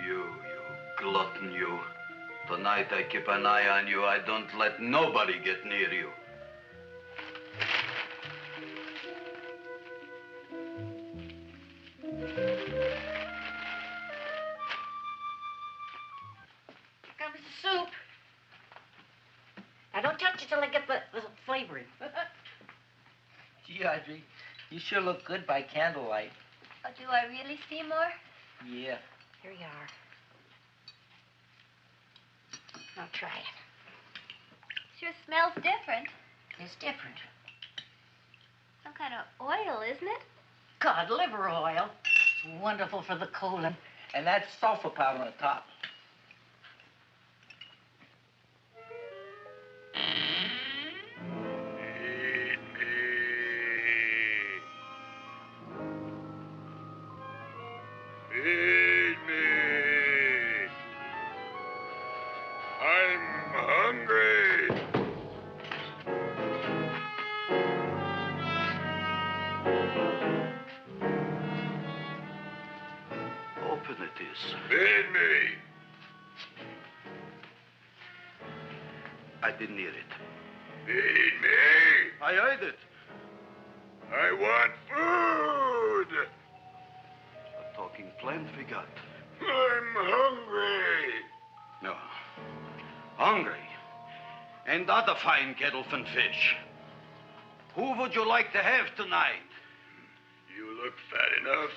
You glutton, you. Tonight I keep an eye on you. I don't let nobody get near you. Comes the soup. Now, don't touch it till I get the flavoring. Gee, Audrey, you sure look good by candlelight. Oh, do I really, Seymour? Yeah. Here you are. Now try it. Sure smells different. It's different. Some kind of oil, isn't it? Cod liver oil. It's wonderful for the colon. And that's sulfur powder on the top. Feed me. I'm hungry. Open it is. Feed me. I didn't hear it. Feed me. I heard it. I want food. A talking plant we got. I'm hungry. No. Hungry. and other fine kettle and fish. Who would you like to have tonight? You look fat enough.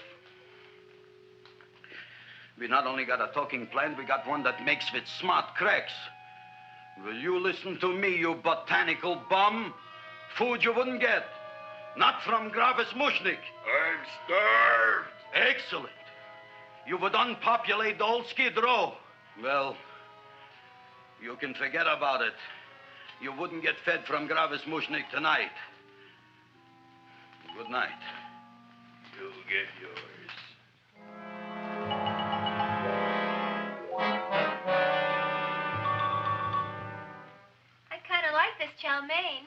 We not only got a talking plant, we got one that makes with smart cracks. Will you listen to me, you botanical bum? Food you wouldn't get. Not from Gravis Mushnik. I'm starved. Excellent. You would unpopulate the old Skid Row. Well, you can forget about it. You wouldn't get fed from Gravis Mushnik tonight. Good night. You'll get yours. I kind of like this chow mein.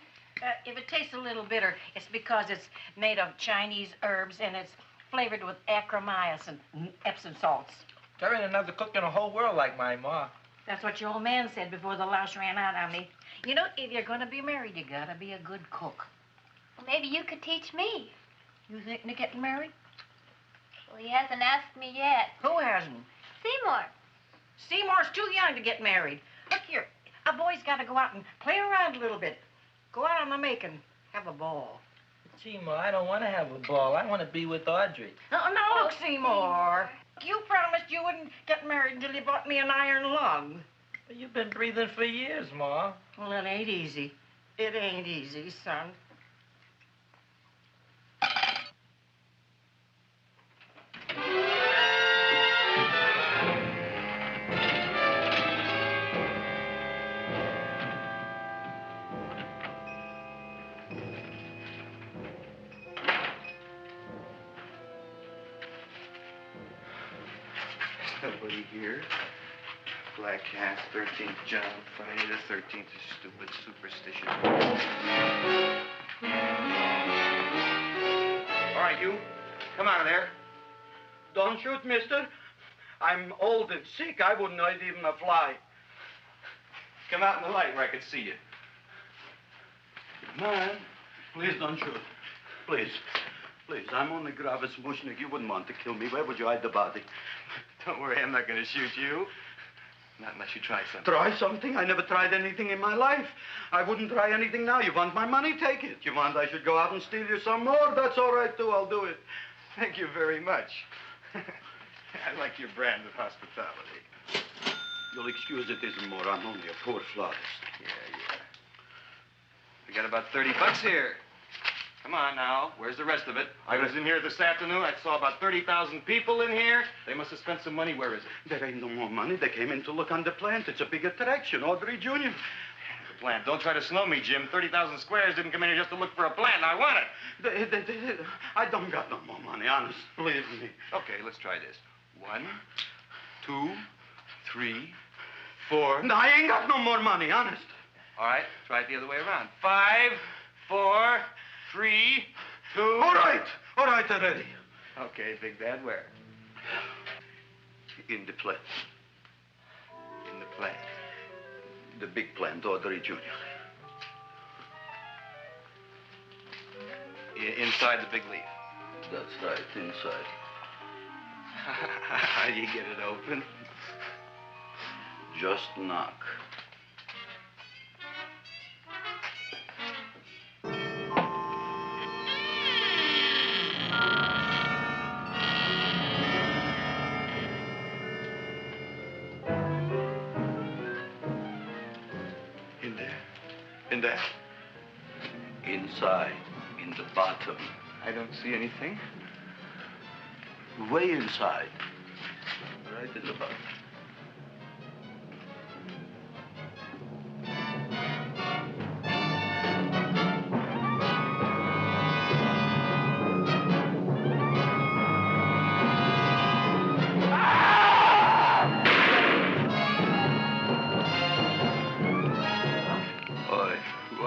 If it tastes a little bitter, it's because it's made of Chinese herbs and it's flavored with acromyas and Epsom salts. There ain't another cook in the whole world like my ma. That's what your old man said before the louse ran out on me. You know, if you're going to be married, you got to be a good cook. Well, maybe you could teach me. You thinking of getting married? Well, he hasn't asked me yet. Who hasn't? Seymour. Seymour's too young to get married. Look here, a boy's got to go out and play around a little bit. Go out on the make and have a ball. Gee, Ma, I don't want to have a ball. I want to be with Audrey. No, look, Seymour. You promised you wouldn't get married until you bought me an iron lung. But you've been breathing for years, Ma. Well, it ain't easy. It ain't easy, son. Nobody here. Black Cat, 13th John, Friday the 13th is stupid superstition. All right, you. Come out of there. Don't shoot, mister. I'm old and sick. I wouldn't hurt even a fly. Come out in the light where I can see you. Man, please don't shoot. Please. Please, I'm only Gravis Mushnik. You wouldn't want to kill me. Where would you hide the body? Don't worry, I'm not going to shoot you. Not unless you try something. Try something? I never tried anything in my life. I wouldn't try anything now. You want my money? Take it. You want I should go out and steal you some more? That's all right, too. I'll do it. Thank you very much. I like your brand of hospitality. You'll excuse it isn't more. I'm only a poor flautist. Yeah. We got about $30 here. Come on now. Where's the rest of it? I was in here this afternoon. I saw about 30,000 people in here. They must have spent some money. Where is it? There ain't no more money. They came in to look on the plant. It's a big attraction. Audrey Jr. The plant. Don't try to snow me, Jim. 30,000 squares didn't come in here just to look for a plant. I want it. I don't got no more money, honest. Believe me. Okay, let's try this. 1, 2, 3, 4. No, I ain't got no more money, honest. All right, try it the other way around. 5, 4, 3, 2. All right already. Okay, Big Dad, where? In the plant. In the plant. The big plant, Audrey Jr. Inside the big leaf. That's right, inside. How do you get it open? Just knock. In there? Inside, in the bottom. I don't see anything. Way inside. Right in the bottom.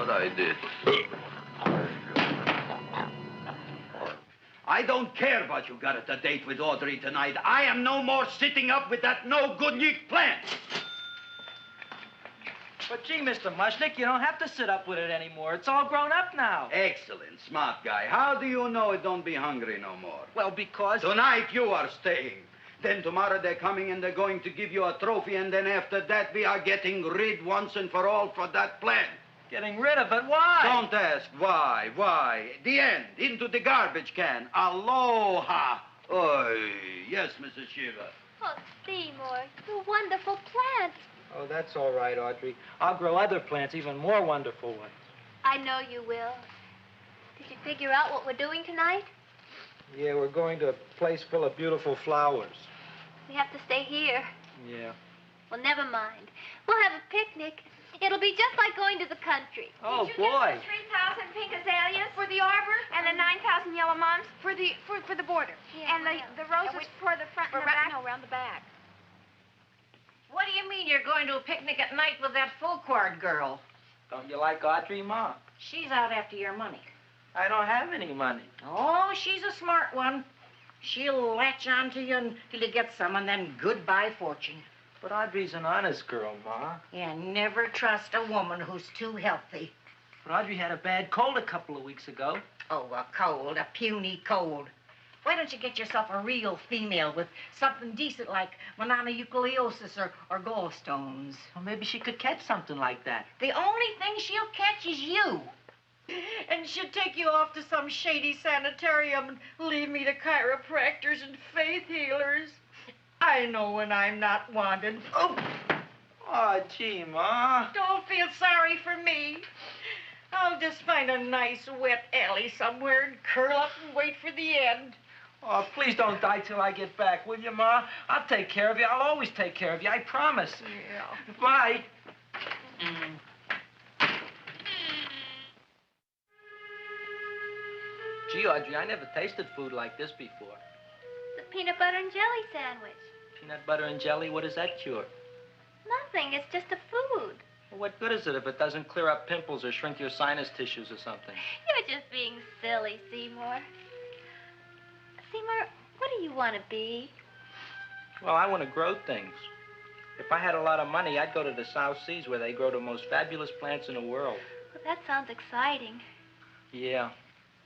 I did. I don't care about you got at the date with Audrey tonight. I am no more sitting up with that no-good plant. But gee, Mr. Mushnik, you don't have to sit up with it anymore. It's all grown up now. Excellent, smart guy. How do you know it don't be hungry no more? Well, because... Tonight you are staying. Then tomorrow they're coming and they're going to give you a trophy, and then after that we are getting rid once and for all for that plant. Getting rid of it? Why? Don't ask why. Why? The end. Into the garbage can. Aloha. Oy. Yes, Mrs. Shiva. Oh, Seymour, you wonderful plant. Oh, that's all right, Audrey. I'll grow other plants, even more wonderful ones. I know you will. Did you figure out what we're doing tonight? Yeah, we're going to a place full of beautiful flowers. We have to stay here. Yeah. Well, never mind. We'll have a picnic. It'll be just like going to the country. Oh, Did you boy. get the 3,000 pink azaleas for the arbor and the 9,000 yellow mums for the border? Yeah, and the roses for the front and the back? No, around the back. What do you mean you're going to a picnic at night with that full-cord girl? Don't you like Audrey, Ma? She's out after your money. I don't have any money. Oh, she's a smart one. She'll latch onto you until you get some, and then goodbye fortune. But Audrey's an honest girl, Ma. Yeah, never trust a woman who's too healthy. But Audrey had a bad cold a couple of weeks ago. Oh, a cold, a puny cold. Why don't you get yourself a real female with something decent like mononucleosis or gallstones? Well, maybe she could catch something like that. The only thing she'll catch is you. And she'll take you off to some shady sanitarium and leave me to chiropractors and faith healers. I know when I'm not wanted. Oh, Oh, gee, Ma. don't feel sorry for me. I'll just find a nice wet alley somewhere and curl up and wait for the end. Oh, please don't die till I get back, will you, Ma? I'll take care of you. I'll always take care of you. I promise. Yeah. Bye. Gee, Audrey, I never tasted food like this before. The peanut butter and jelly sandwich. Peanut butter and jelly, what does that cure? Nothing. It's just a food. Well, what good is it if it doesn't clear up pimples or shrink your sinus tissues or something? You're just being silly, Seymour. Seymour, what do you want to be? Well, I want to grow things. If I had a lot of money, I'd go to the South Seas where they grow the most fabulous plants in the world. Well, that sounds exciting. Yeah.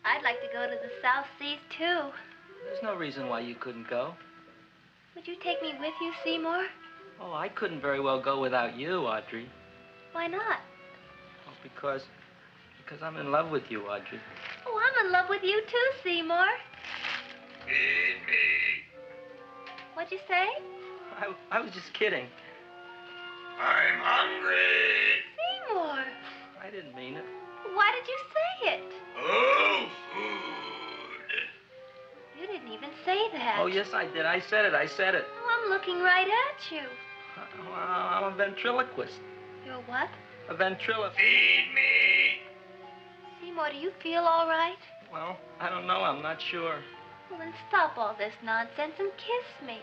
I'd like to go to the South Seas, too. There's no reason why you couldn't go. Would you take me with you, Seymour? Oh, I couldn't very well go without you, Audrey. Why not? Oh, because I'm in love with you, Audrey. Oh, I'm in love with you, too, Seymour. Feed me. What'd you say? I was just kidding. I'm hungry. Seymour. I didn't mean it. Why did you say it? Oh, food. You didn't even say that. Oh, yes, I did. I said it. Oh, I'm looking right at you. I'm a ventriloquist. You're what? A ventriloquist. Feed me. Seymour, do you feel all right? Well, I don't know. I'm not sure. Well, then stop all this nonsense and kiss me.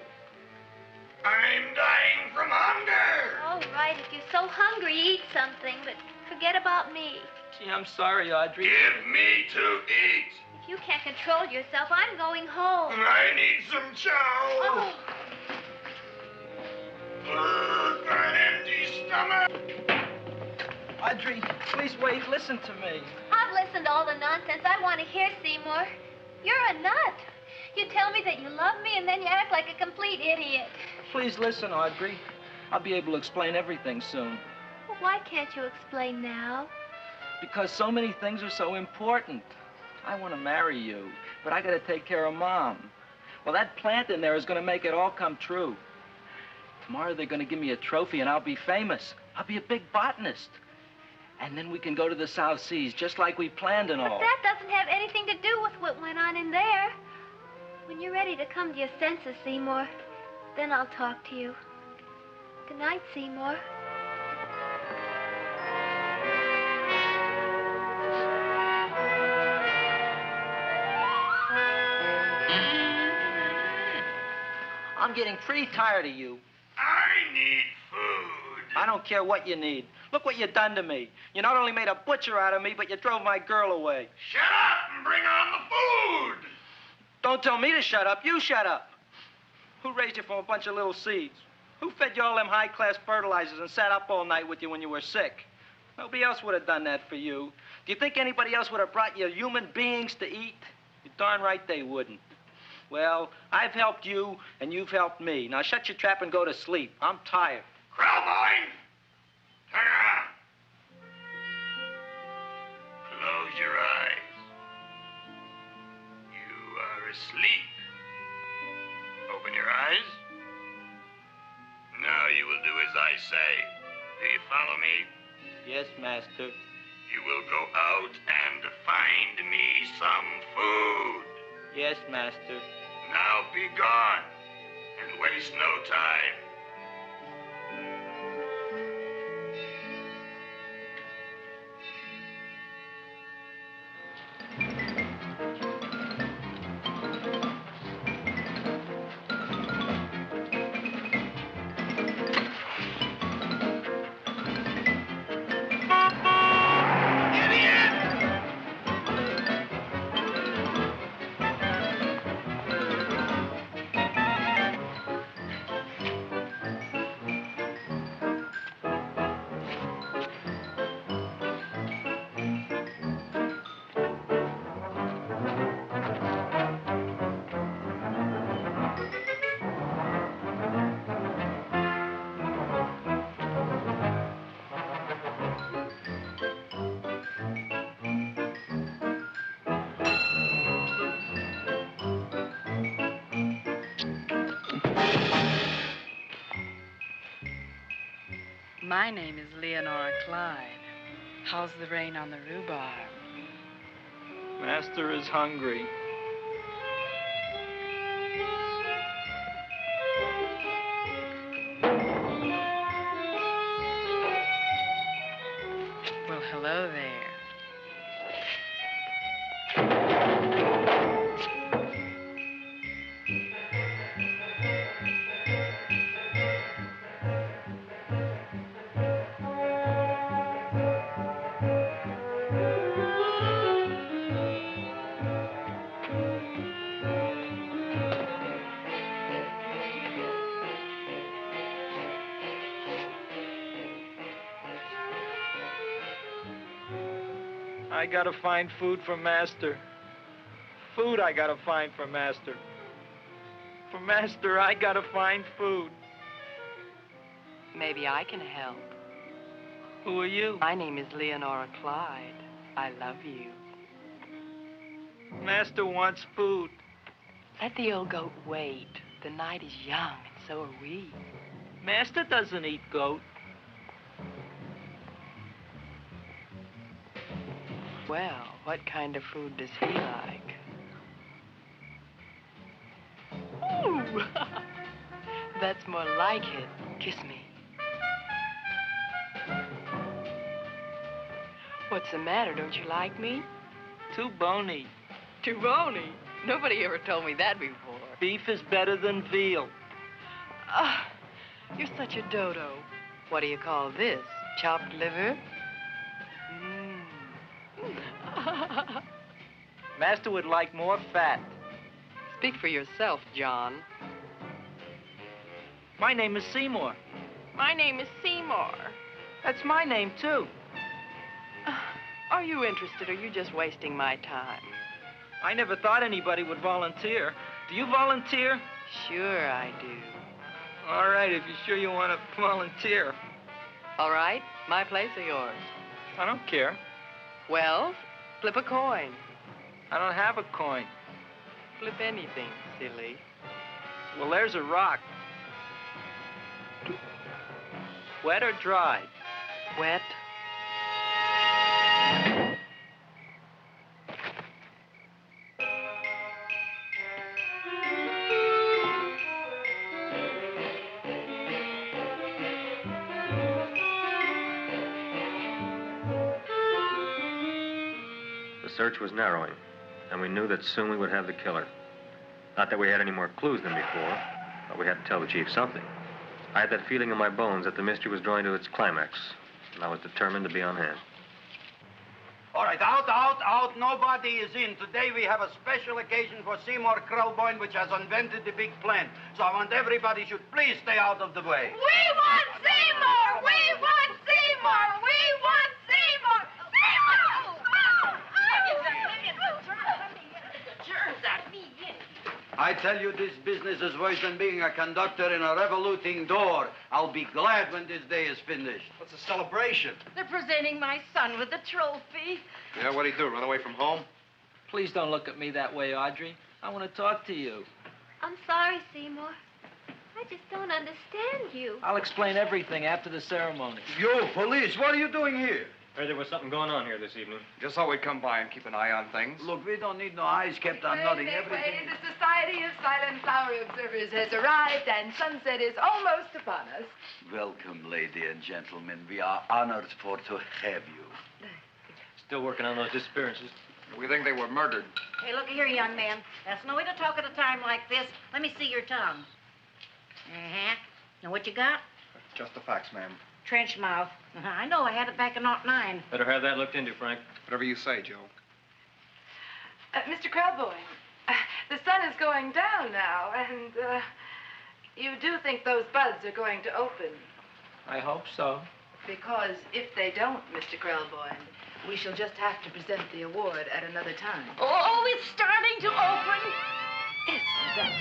I'm dying from hunger. All right, if you're so hungry, eat something, but forget about me. Gee, I'm sorry, Audrey. Give me to eat. If you can't control yourself, I'm going home. I need some chow. Oh. Got an empty stomach. Audrey, please wait. Listen to me. I've listened to all the nonsense I want to hear, Seymour. You're a nut. You tell me that you love me, and then you act like a complete idiot. Please listen, Audrey. I'll be able to explain everything soon. Well, why can't you explain now? Because so many things are so important. I want to marry you, but I got to take care of Mom. Well, that plant in there is going to make it all come true. Tomorrow they're going to give me a trophy, and I'll be famous. I'll be a big botanist. And then we can go to the South Seas, just like we planned and all. But that doesn't have anything to do with what went on in there. When you're ready to come to your senses, Seymour, then I'll talk to you. Good night, Seymour. I'm getting pretty tired of you. I need food. I don't care what you need. Look what you done to me. You not only made a butcher out of me, but you drove my girl away. Shut up and bring on the food. Don't tell me to shut up. You shut up. Who raised you from a bunch of little seeds? Who fed you all them high-class fertilizers and sat up all night with you when you were sick? Nobody else would have done that for you. Do you think anybody else would have brought you human beings to eat? You're darn right they wouldn't. Well, I've helped you, and you've helped me. Now shut your trap and go to sleep. I'm tired. Krellboy! Turn around. Close your eyes. You are asleep. Open your eyes. Now you will do as I say. Do you follow me? Yes, master. You will go out and find me some food. Yes, master. Now be gone and waste no time. My name is Leonora Clyde. How's the rain on the rhubarb? Master is hungry. Well, hello there. I gotta find food for Master. Food I gotta find for Master. For Master, I gotta find food. Maybe I can help. Who are you? My name is Leonora Clyde. I love you. Master wants food. Let the old goat wait. The night is young, and so are we. Master doesn't eat goat. Well, what kind of food does he like? Ooh! That's more like it. Kiss me. What's the matter? Don't you like me? Too bony. Too bony? Nobody ever told me that before. Beef is better than veal. Ah, you're such a dodo. What do you call this? Chopped liver? Master would like more fat. Speak for yourself, John. My name is Seymour. My name is Seymour. That's my name, too. Are you interested, or are you just wasting my time? I never thought anybody would volunteer. Do you volunteer? Sure I do. All right, if you're sure you want to volunteer. All right, my place or yours? I don't care. Well, flip a coin. I don't have a coin. Flip anything, silly. Well, there's a rock. Wet or dry? Wet. The search was narrowing, and we knew that soon we would have the killer. Not that we had any more clues than before, but we had to tell the chief something. I had that feeling in my bones that the mystery was drawing to its climax, and I was determined to be on hand. All right, out. Nobody is in. Today we have a special occasion for Seymour Krellboyne, which has invented the big plan. So I want everybody should please stay out of the way. We want Seymour! We want Seymour! We want Seymour! Seymour! I tell you, this business is worse than being a conductor in a revoluting door. I'll be glad when this day is finished. What's a celebration? They're presenting my son with the trophy. Yeah, what'd he do, run away from home? Please don't look at me that way, Audrey. I want to talk to you. I'm sorry, Seymour. I just don't understand you. I'll explain everything after the ceremony. You, police, what are you doing here? Heard there was something going on here this evening. Just thought we'd come by and keep an eye on things. Look, we don't need no eyes kept on nothing. Everything. The Society of Silent Flower Observers has arrived, and sunset is almost upon us. Welcome, lady and gentlemen. We are honored for to have you. Still working on those disappearances. We think they were murdered. Hey, look here, young man. That's no way to talk at a time like this. Let me see your tongue. Uh-huh. Now, what you got? Just the facts, ma'am. Trench mouth. I know. I had it back in '09. Better have that looked into, Frank. Whatever you say, Joe. Mr. Krelboyne, the sun is going down now, and you do think those buds are going to open? I hope so. Because if they don't, Mr. Krelboyne, we shall just have to present the award at another time. Oh, it's starting to open. Isn't that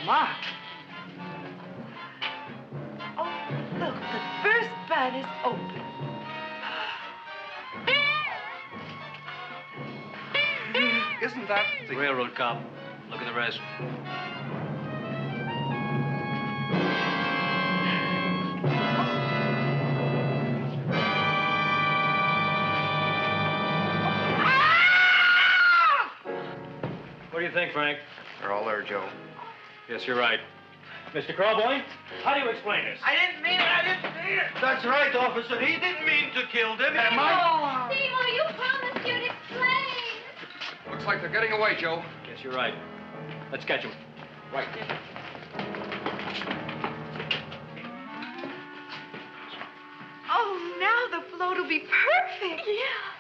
smart? Oh, look, the first bud is open. Isn't that the Railroad cop. Look at the rest. What do you think, Frank? They're all there, Joe. Yes, you're right. Mr. Krelboyne, how do you explain this? I didn't mean it. I didn't mean it. That's right, officer. He didn't mean to kill them. Am I? Seymour, you promised you'd explain. Looks like they're getting away, Joe. Yes, you're right. Let's catch him. Right. Oh, now the float will be perfect. Yeah.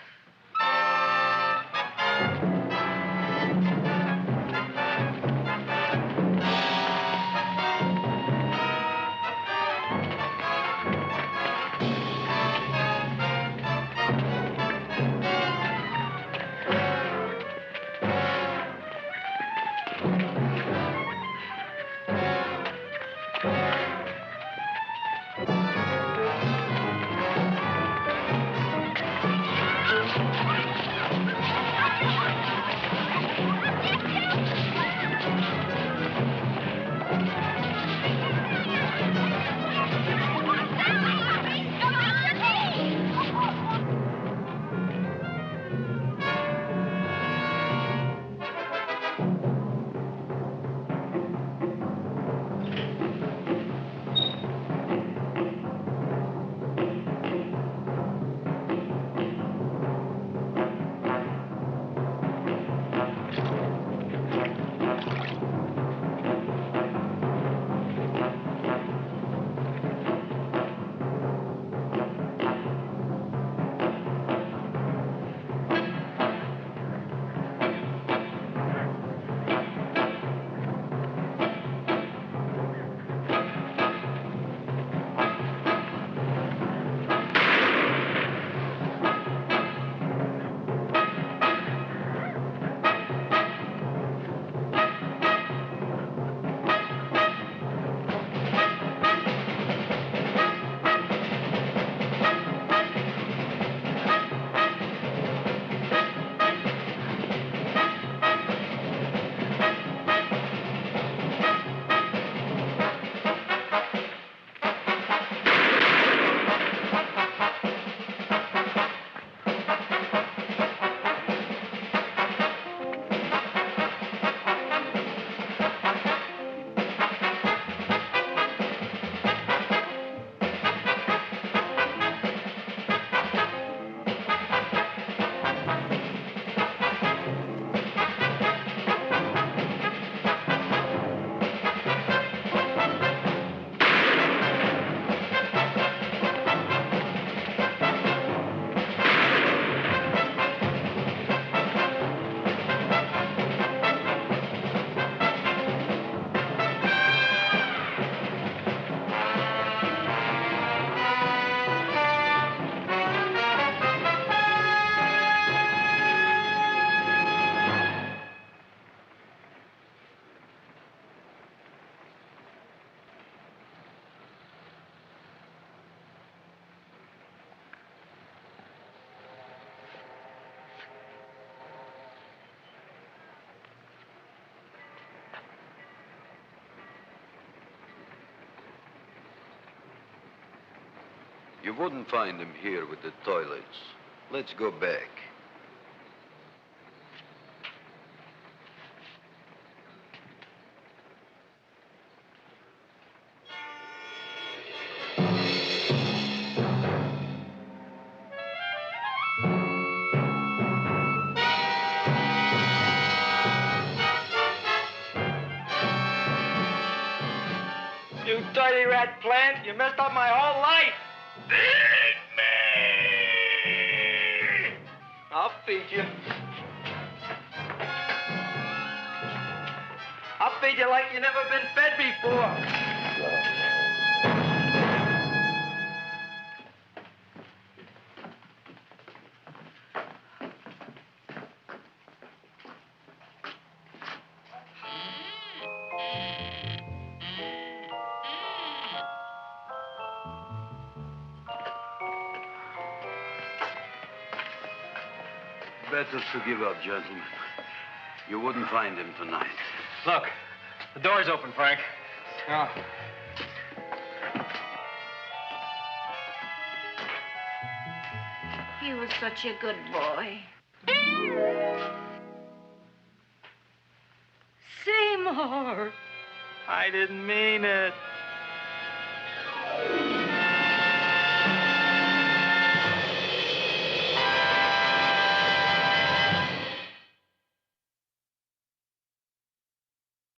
You wouldn't find him here with the toilets. Let's go back. You dirty rat plant, you messed up my whole life. I'll feed you. I'll feed you like you've never been fed before. Better to give up, gentlemen. You wouldn't find him tonight. Look, the door's open, Frank. Oh. He was such a good boy. Seymour! I didn't mean it.